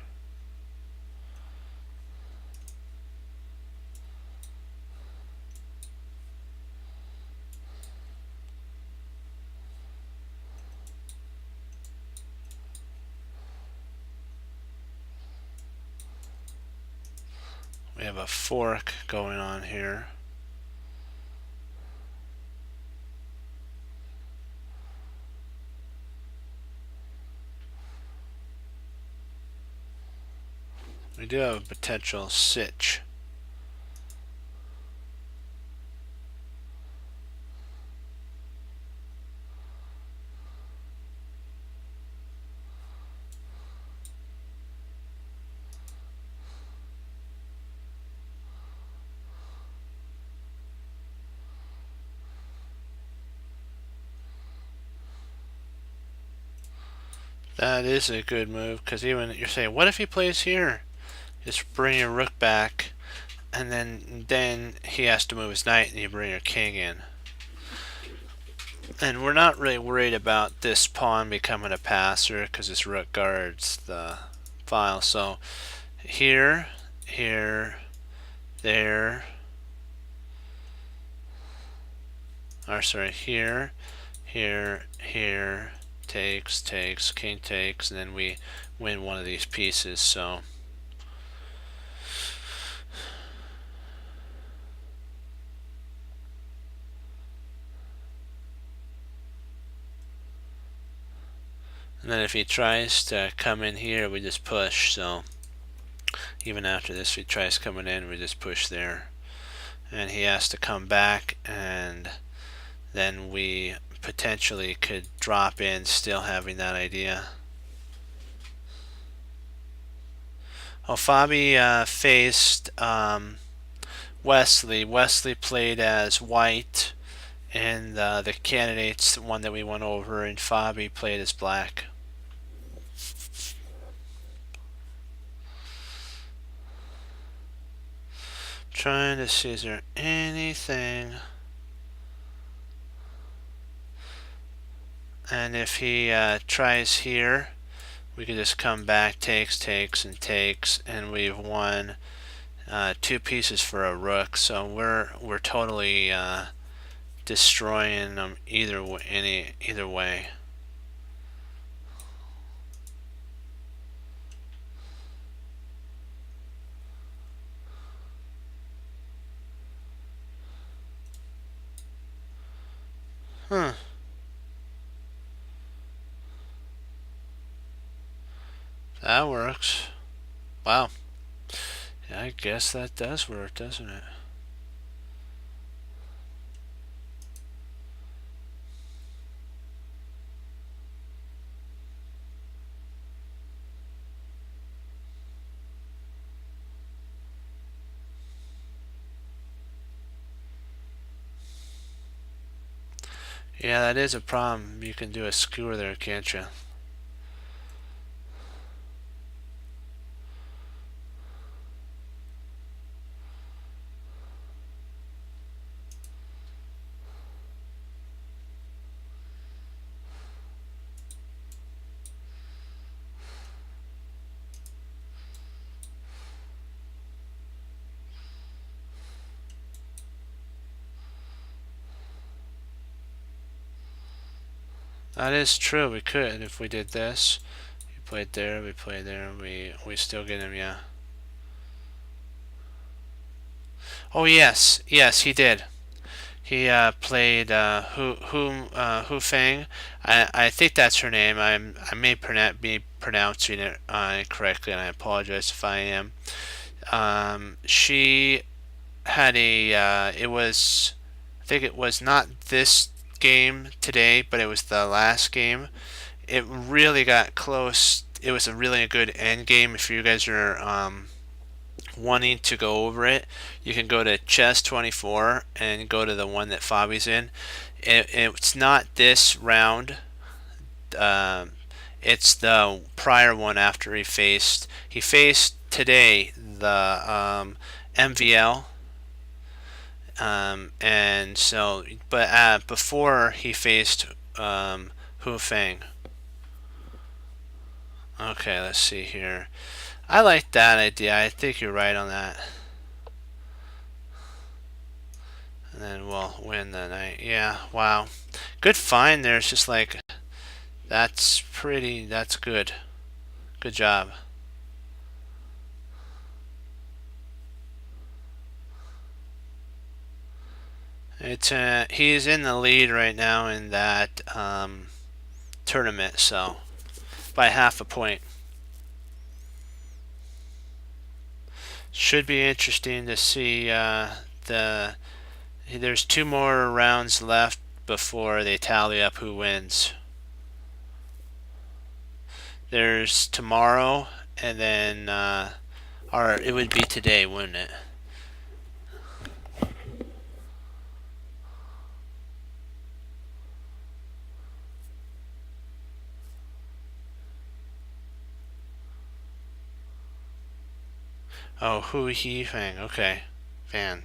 S1: We have a fork going on here. We do have a potential sitch. That is a good move, because even you're saying, what if he plays here? Just bring your rook back, and then he has to move his knight, and you bring your king in. And we're not really worried about this pawn becoming a passer, because this rook guards the file. So here, here, there, or sorry, here, here, here, takes, king takes, and then we win one of these pieces. So and then if he tries to come in here, we just push. So even after this, if he tries coming in, we just push there. And he has to come back, and then we potentially could drop in, still having that idea. Oh, Fabi faced Wesley. Wesley played as white, and the candidates, the one that we went over, and Fabi played as black. Trying to see, is there anything? And if he tries here, we can just come back, takes, and takes, and we've won 2 pieces for a rook. So we're totally destroying them either way. Huh. That works. Wow. Yeah, I guess that does work, doesn't it? Yeah, that is a problem. You can do a skewer there, can't you? That is true. We could if we did this. We played there. We played there. We still get him. Yeah. Oh yes, yes he did. He played Hu Feng. I think that's her name. I may be pronouncing it incorrectly, and I apologize if I am. She had a it was, I think it was not this game today, but it was the last game. It really got close. It was a really good end game. If you guys are wanting to go over it, you can go to Chess 24 and go to the one that Fabi's in. It's not this round. Um, it's the prior one after he faced today the MVL, and so but before he faced Hu Feng. Okay, let's see here. I like that idea. I think you're right on that. And then we'll win the night. Yeah, wow. Good find there. It's just like, that's good. Good job. He's in the lead right now in that tournament, so by half a point. Should be interesting to see there's two more rounds left before they tally up who wins. There's tomorrow, and then or it would be today, wouldn't it? Oh, Hu He Fang. Okay, Fan.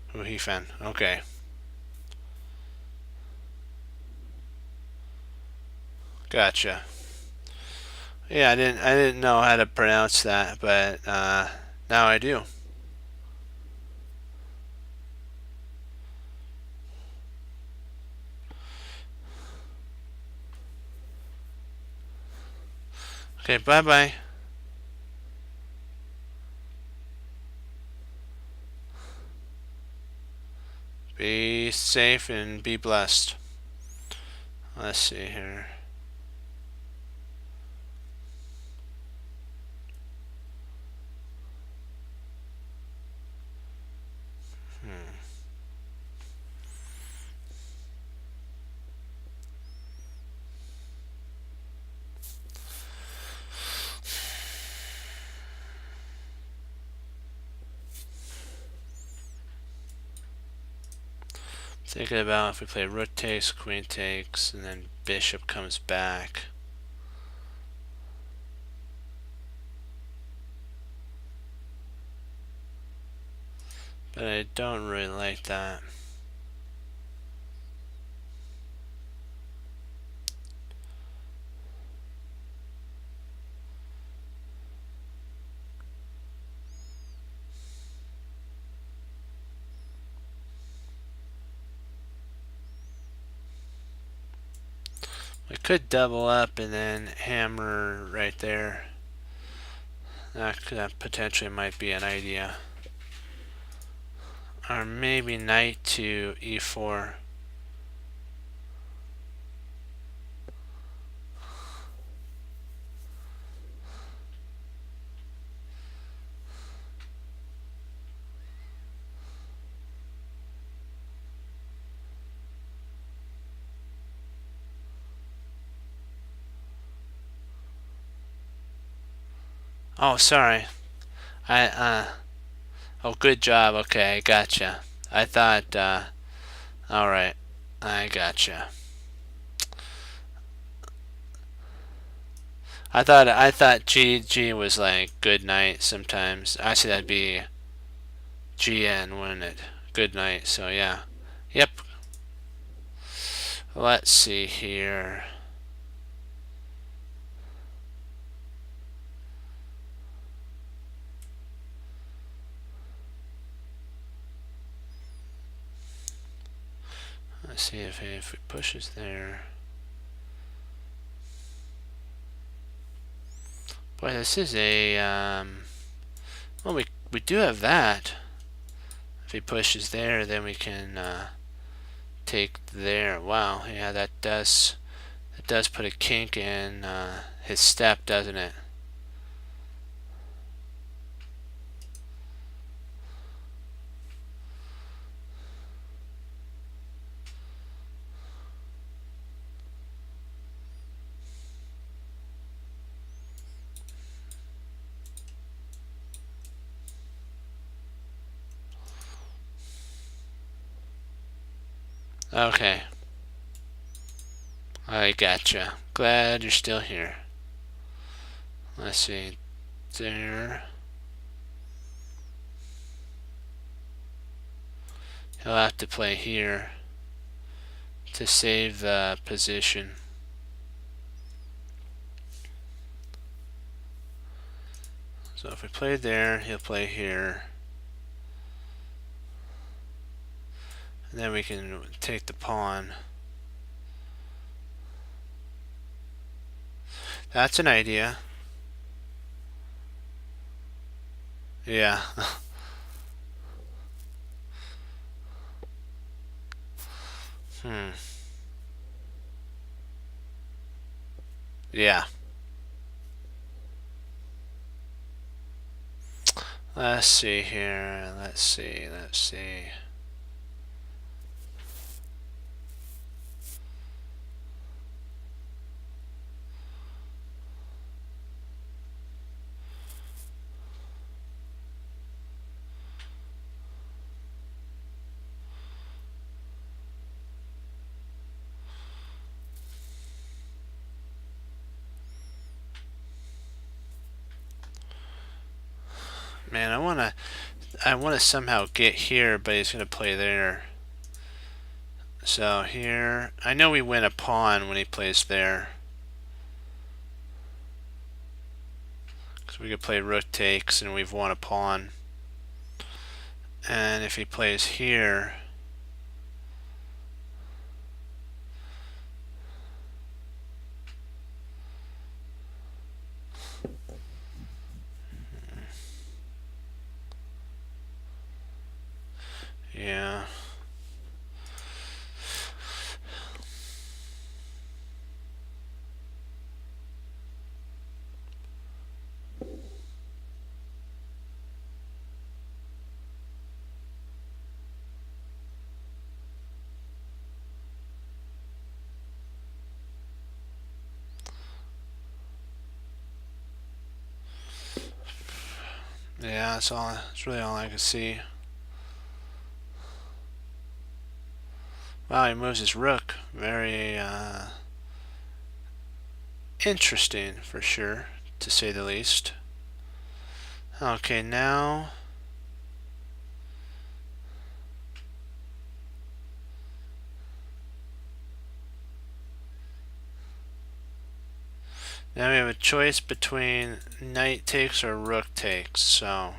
S1: Hu He Fan. Okay, gotcha. Yeah, I didn't know how to pronounce that, but now I do. Okay, bye bye. Be safe and be blessed. Let's see here. Hmm. Thinking about if we play rook takes, queen takes, and then bishop comes back. But I don't really like that. We could double up and then hammer right there. That potentially might be an idea. Or maybe knight to e4. Oh, sorry. I Oh, good job. Okay, I gotcha. I thought all right. I gotcha. I thought GG was like good night sometimes. Actually, that'd be GN, wouldn't it? Good night. So yeah. Yep. Let's see here. Let's see if it pushes there. Boy, this is a well, we do have that. If he pushes there, then we can take there. Wow, yeah, that does put a kink in his step, doesn't it? Okay, I gotcha. Glad you're still here. Let's see, there. He'll have to play here to save the position. So if we play there, he'll play here. And then we can take the pawn. That's an idea. Yeah. Hmm. Yeah. Let's see here. Let's see. Man, I wanna somehow get here, but he's gonna play there. So here, I know we win a pawn when he plays there. Because we could play rook takes and we've won a pawn. And if he plays here, yeah. Yeah, that's really all I can see. Wow, he moves his rook. Very interesting for sure, to say the least. Okay, now we have a choice between knight takes or rook takes. So,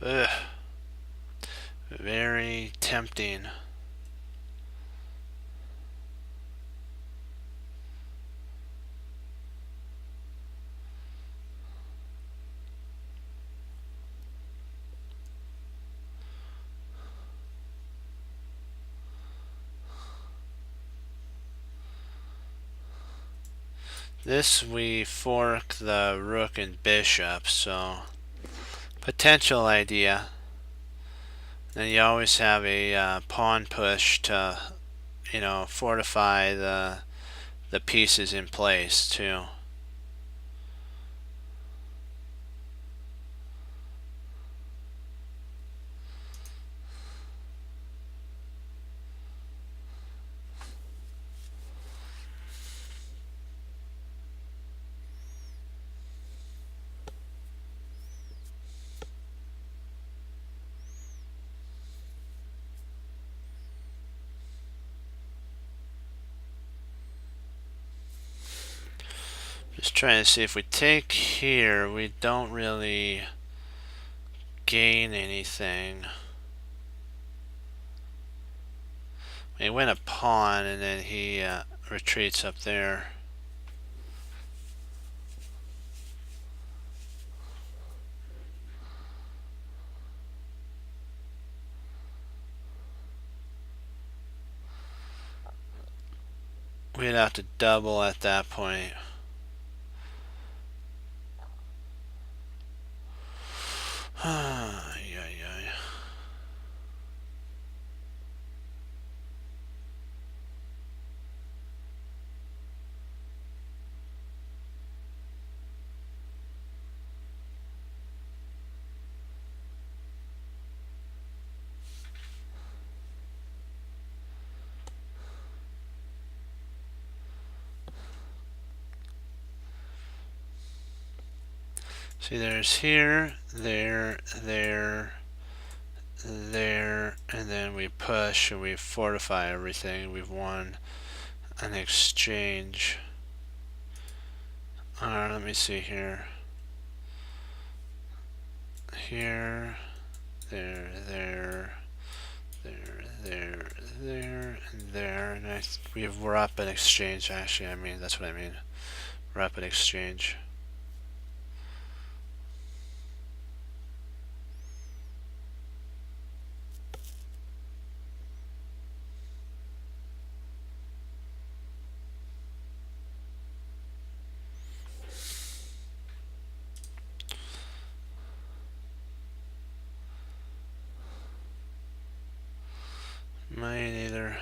S1: ugh, very tempting. This we fork the rook and bishop, so potential idea. Then you always have a pawn push to, fortify the pieces in place too. Just trying to see if we take here, we don't really gain anything. He went a pawn and then he retreats up there. We'd have to double at that point. See, there's here, there, there, and then we push and we fortify everything. We've won an exchange. Alright, let me see here. Here, there, there, and there, and we're up an exchange. Actually, I mean that's what I mean. We're up an exchange. Mine either.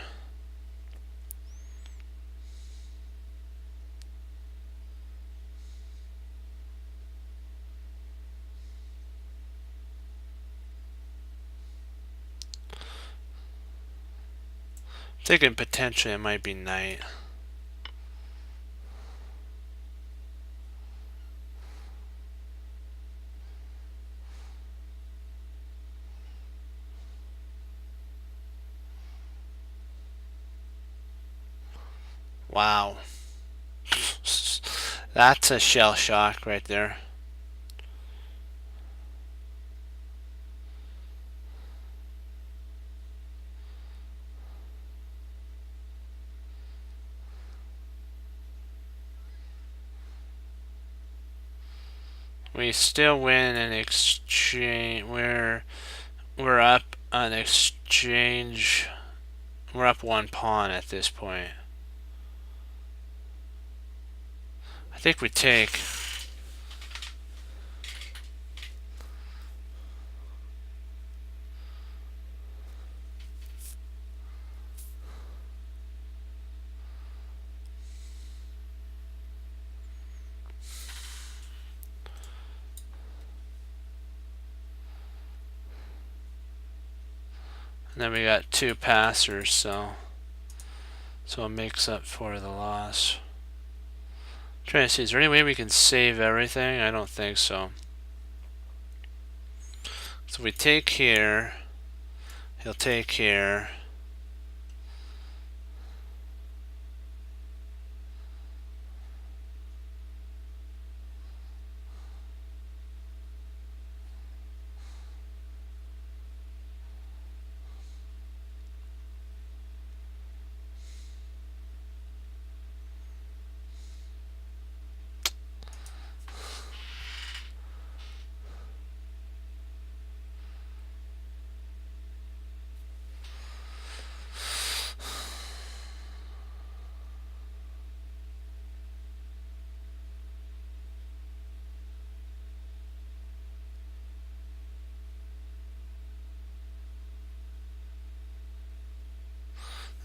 S1: Thinking potentially it might be knight. Wow. That's a shell shock right there. We still win an exchange. We're up an exchange. We're up one pawn at this point. I think we take. And then we got two passers, so it makes up for the loss. I'm trying to see, is there any way we can save everything? I don't think so. So we take here, he'll take here.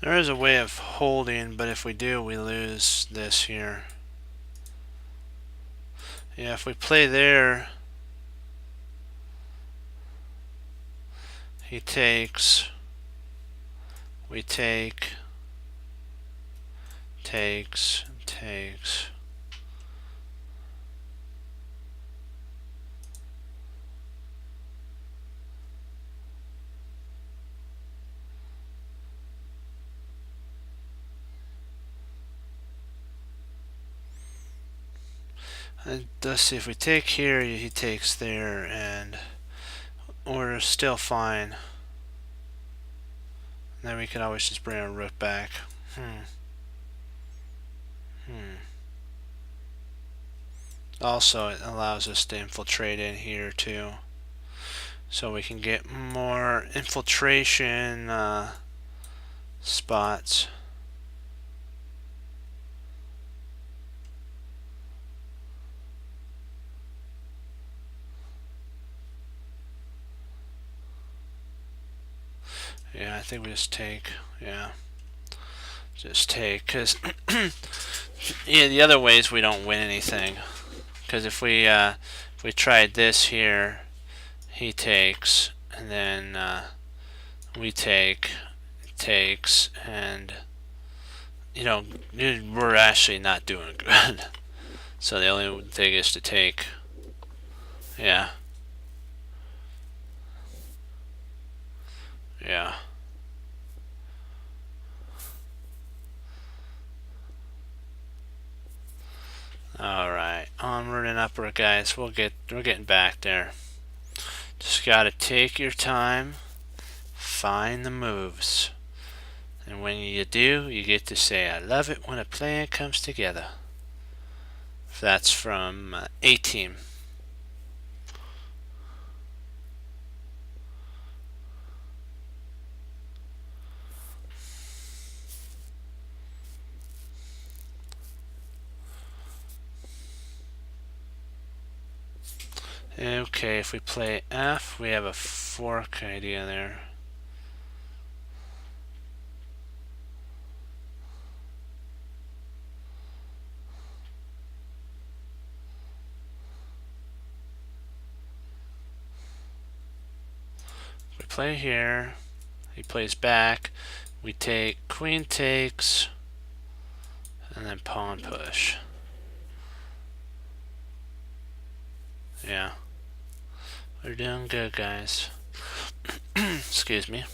S1: There is a way of holding, but if we do, we lose this here. Yeah, if we play there, he takes, we take, takes, takes. And let's see, if we take here, he takes there, and we're still fine. Then we can always just bring our rook back. Also, it allows us to infiltrate in here too, so we can get more infiltration spots. Yeah, I think we just take. Yeah, just take, because yeah, the other ways we don't win anything. Because if we tried this here, he takes, and then we takes, and we're actually not doing good. So the only thing is to take. Yeah. Yeah. Alright. Onward and upward, guys. We're getting back there. Just gotta take your time, find the moves. And when you do, you get to say, I love it when a plan comes together. That's from A-Team. Okay, if we play F, we have a fork idea there. We play here, he plays back, we take, queen takes, and then pawn push. Yeah. We're doing good, guys. Excuse me.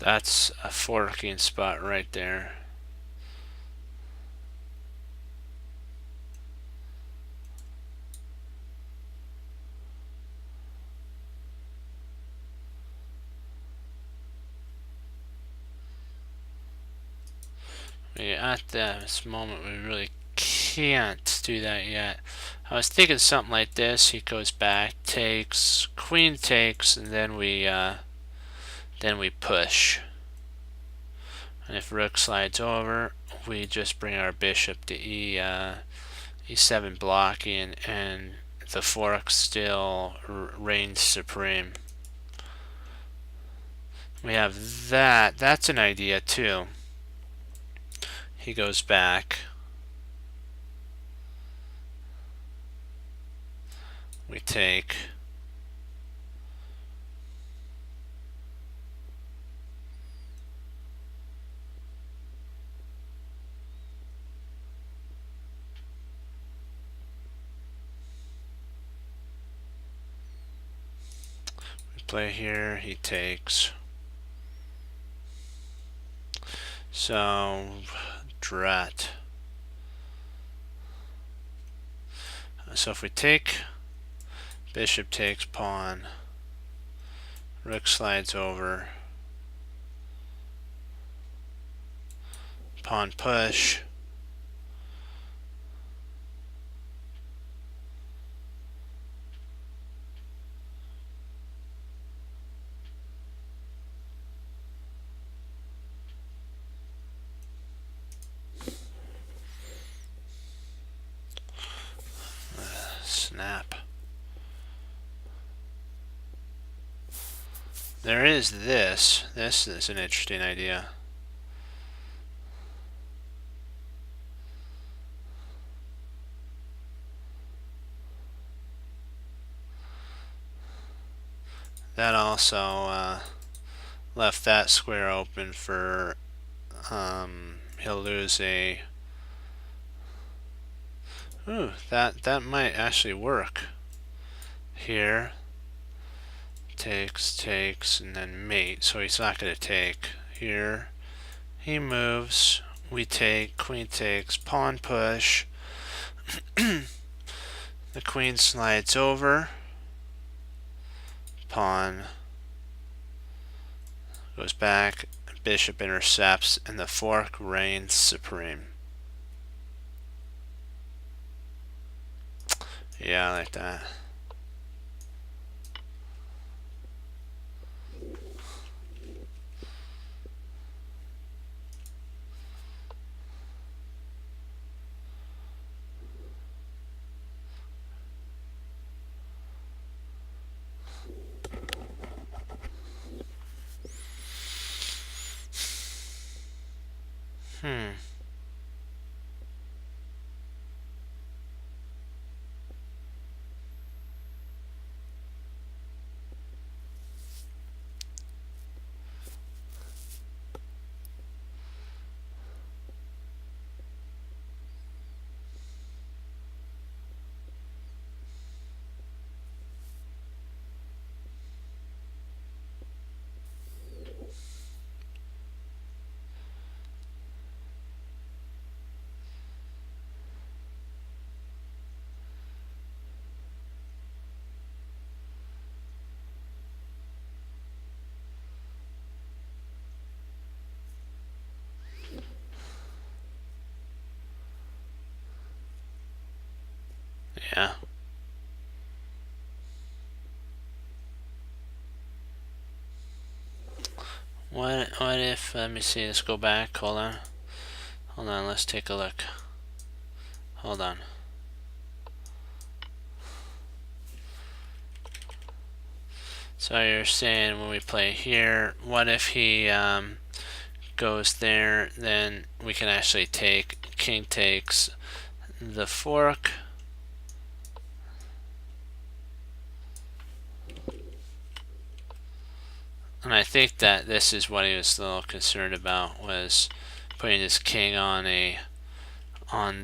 S1: That's a forking spot right there. At this moment, we really can't do that yet. I was thinking something like this. He goes back, takes, queen takes, and then we push. And if rook slides over, we just bring our bishop to e7 blocking, and the fork still reigns supreme. We have that. That's an idea too. He goes back. We take. We play here. He takes. So, drat. So if we take, bishop takes pawn, rook slides over, pawn push, snap. There is this. This is an interesting idea. That also left that square open for he'll lose a. Ooh, that might actually work. Here, takes, and then mate. So he's not going to take. Here, he moves. We take. Queen takes. Pawn push. The queen slides over. Pawn goes back. Bishop intercepts, and the fork reigns supreme. Yeah, I like that. Hmm. Yeah. What if, let me see, let's go back, hold on, let's take a look, hold on. So you're saying when we play here, what if he goes there, then we can actually take, king takes the fork, and I think that this is what he was a little concerned about, was putting his king on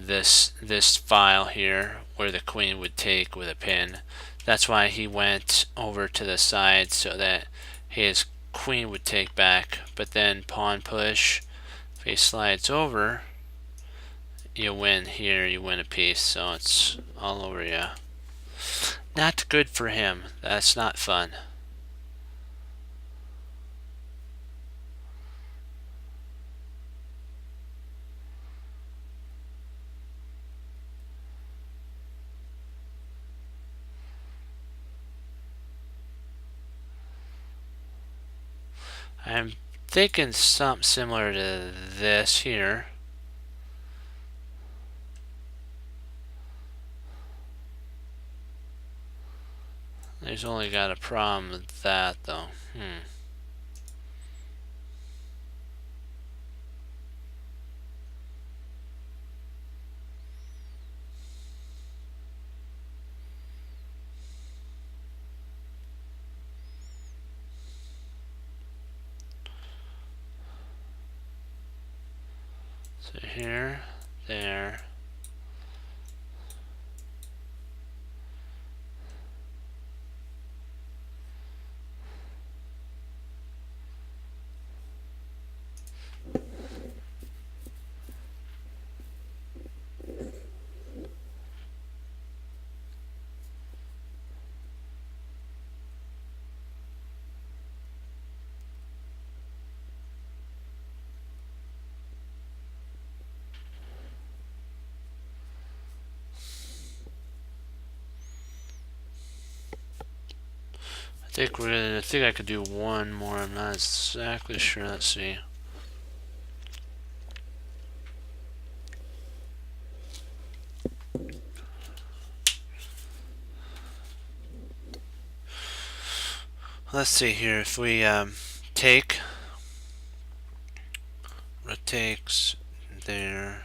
S1: this file here where the queen would take with a pin. That's why he went over to the side so that his queen would take back, but then pawn push, if he slides over, you win here, you win a piece, so it's all over you. Not good for him. That's not fun. I'm thinking something similar to this here. He's only got a problem with that though. So here, there. I think I could do one more. I'm not exactly sure. Let's see. Let's see here. If we take, takes, there,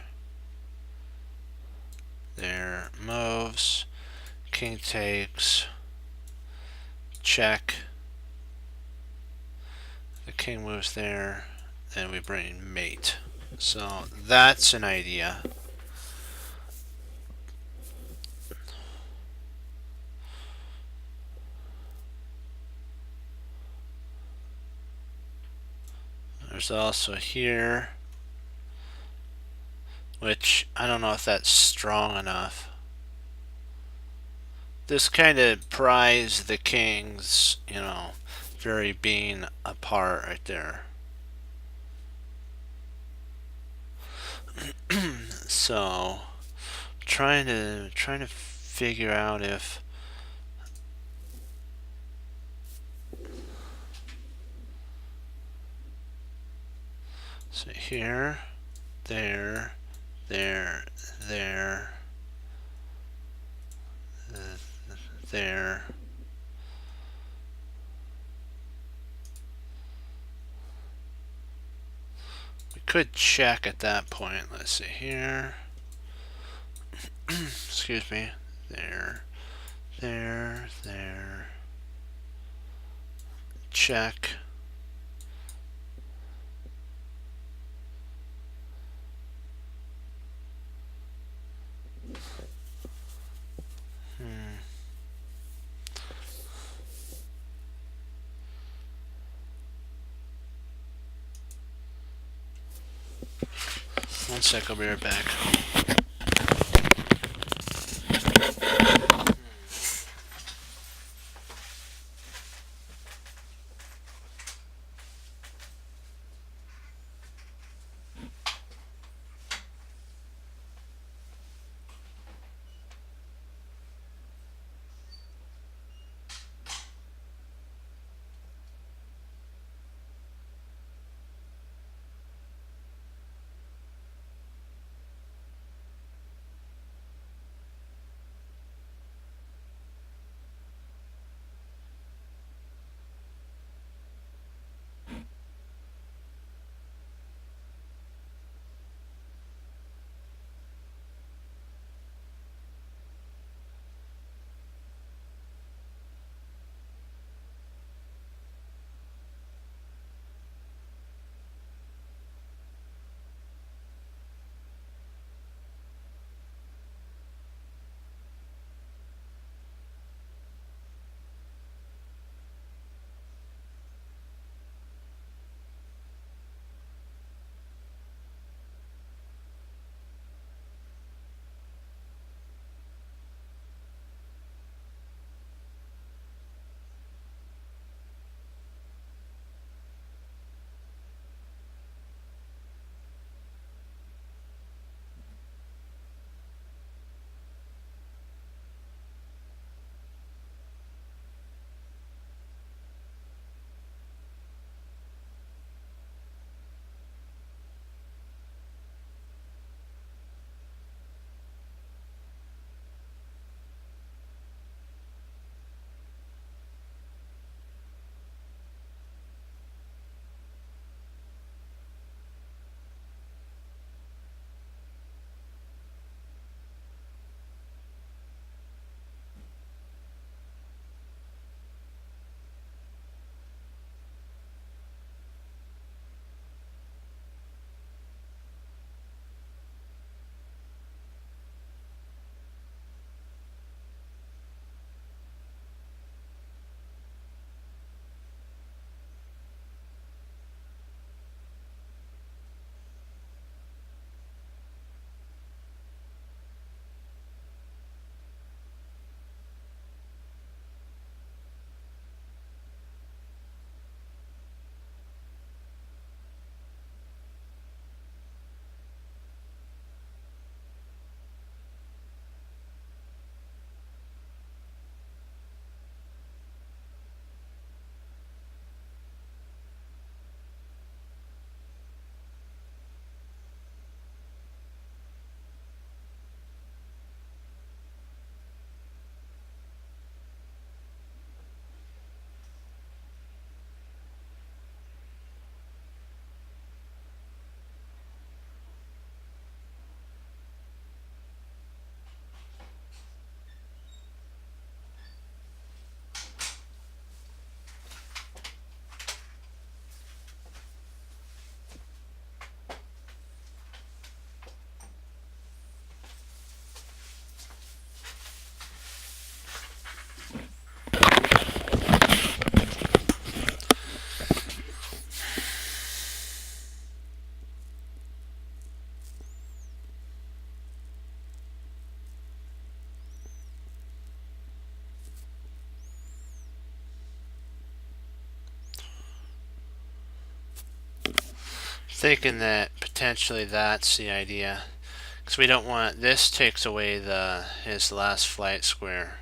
S1: moves, king takes, check, The king moves there, and we bring mate. So that's an idea. There's also here, which I don't know if that's strong enough. This kind of pries the kings, very being apart right there. So trying to figure out if so here, there, there, there, there. We could check at that point. Let's see here. Excuse me. There, there, there. Check. One sec, I'll be right back. thinking that potentially that's the idea, because we don't want this takes away his last flight square,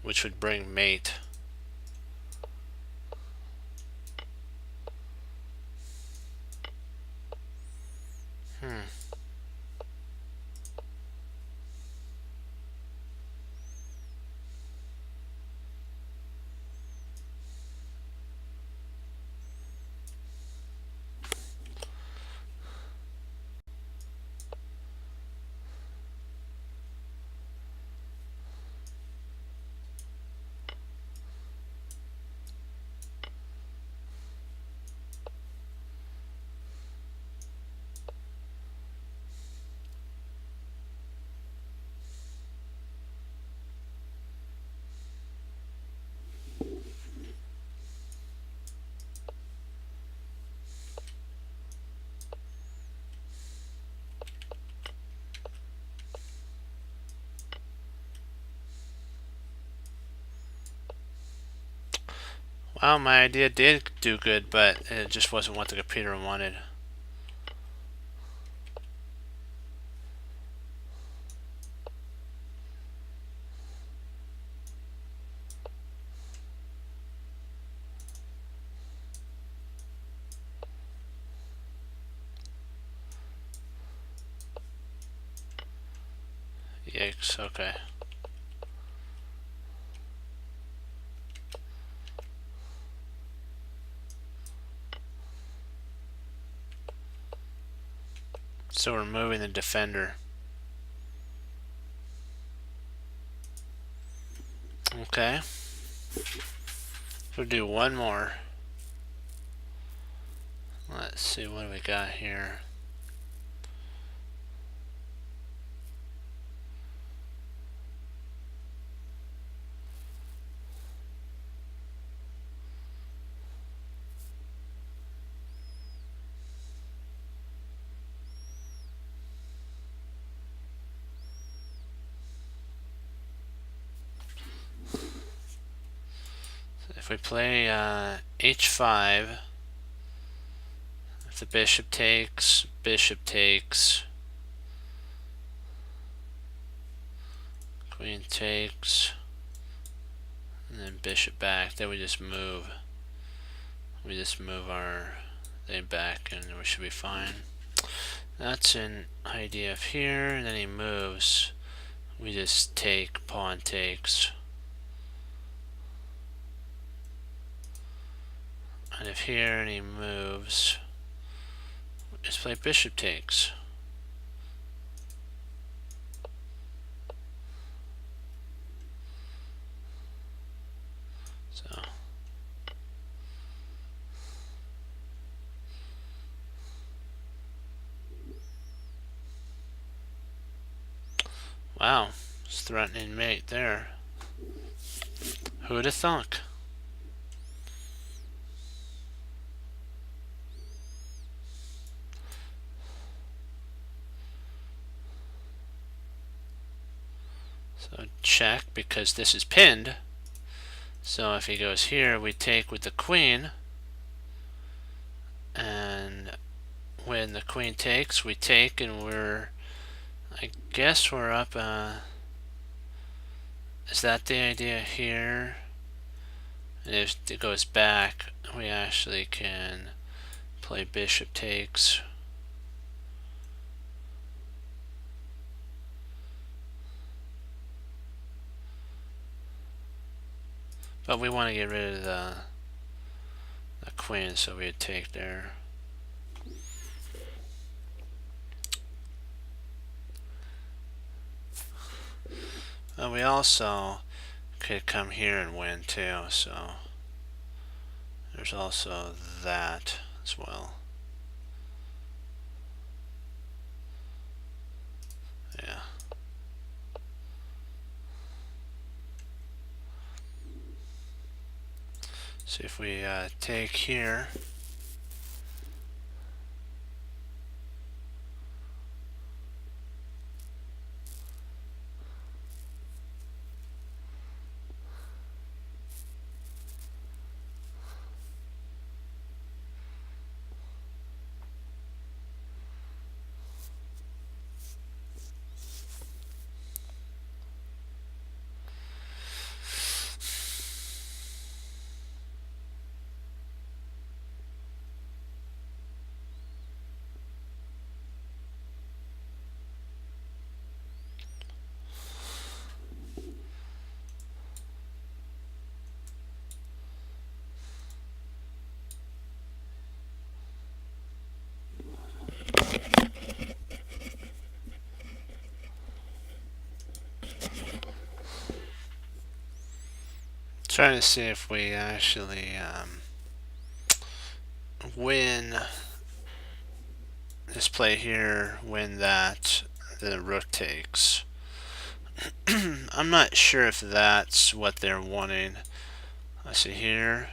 S1: which would bring mate. Wow, my idea did do good, but it just wasn't what the computer wanted. Yikes, okay. So we're moving the defender. Okay. We'll do one more. Let's see, what do we got here? If we play h5, if the bishop takes, queen takes, and then bishop back, then we just move. We just move our thing back and we should be fine. That's an idea of here, and then he moves. We just take, pawn takes. And if here and he moves, just play bishop takes. So wow, it's threatening mate there. Who'd have thunk? So check, because this is pinned. So if he goes here, we take with the queen. And when the queen takes, we take, and I guess we're up. Is that the idea here? And if it goes back, we actually can play bishop takes. But we want to get rid of the queen, so we'd take there. And we also could come here and win too, so there's also that as well. Yeah. See if we take here. Trying to see if we actually win this play here, win that, the rook takes. I'm not sure if that's what they're wanting. Let's see here.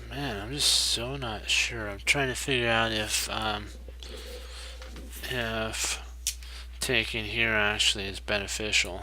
S1: Man, I'm just so not sure. I'm trying to figure out if taking here actually is beneficial.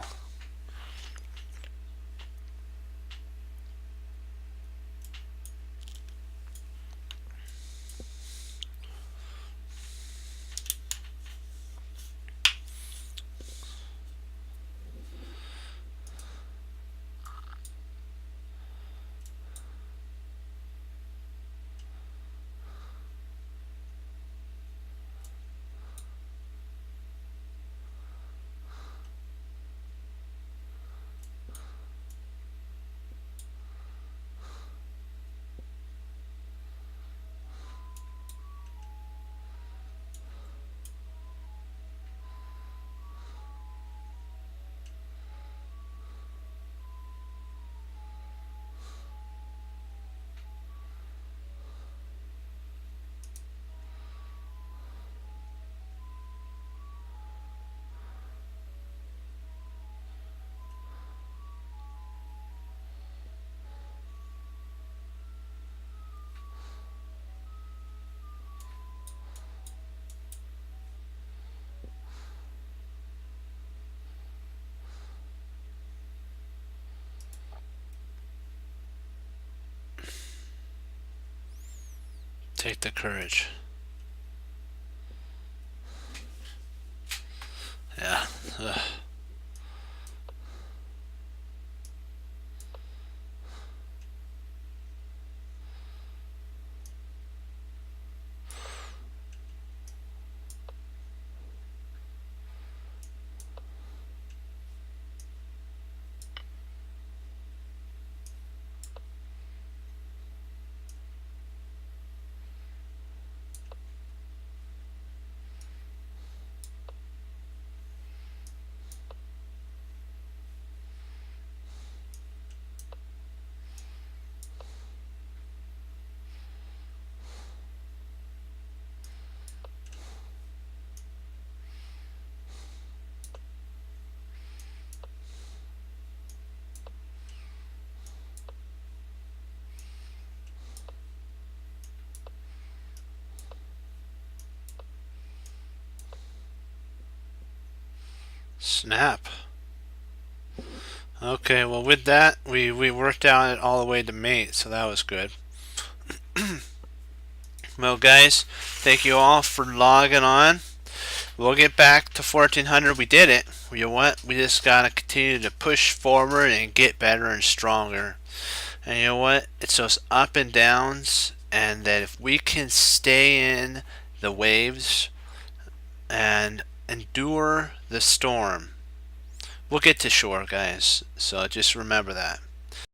S1: take the courage. Yeah. Ugh. Snap. Okay, well with that, we worked out it all the way to mate, so that was good. Well guys, thank you all for logging on. We'll get back to 1400. We did it. You know what? We just gotta continue to push forward and get better and stronger. And you know what? It's those up and downs, and that if we can stay in the waves and endure the storm, we'll get to shore, guys. So just remember that.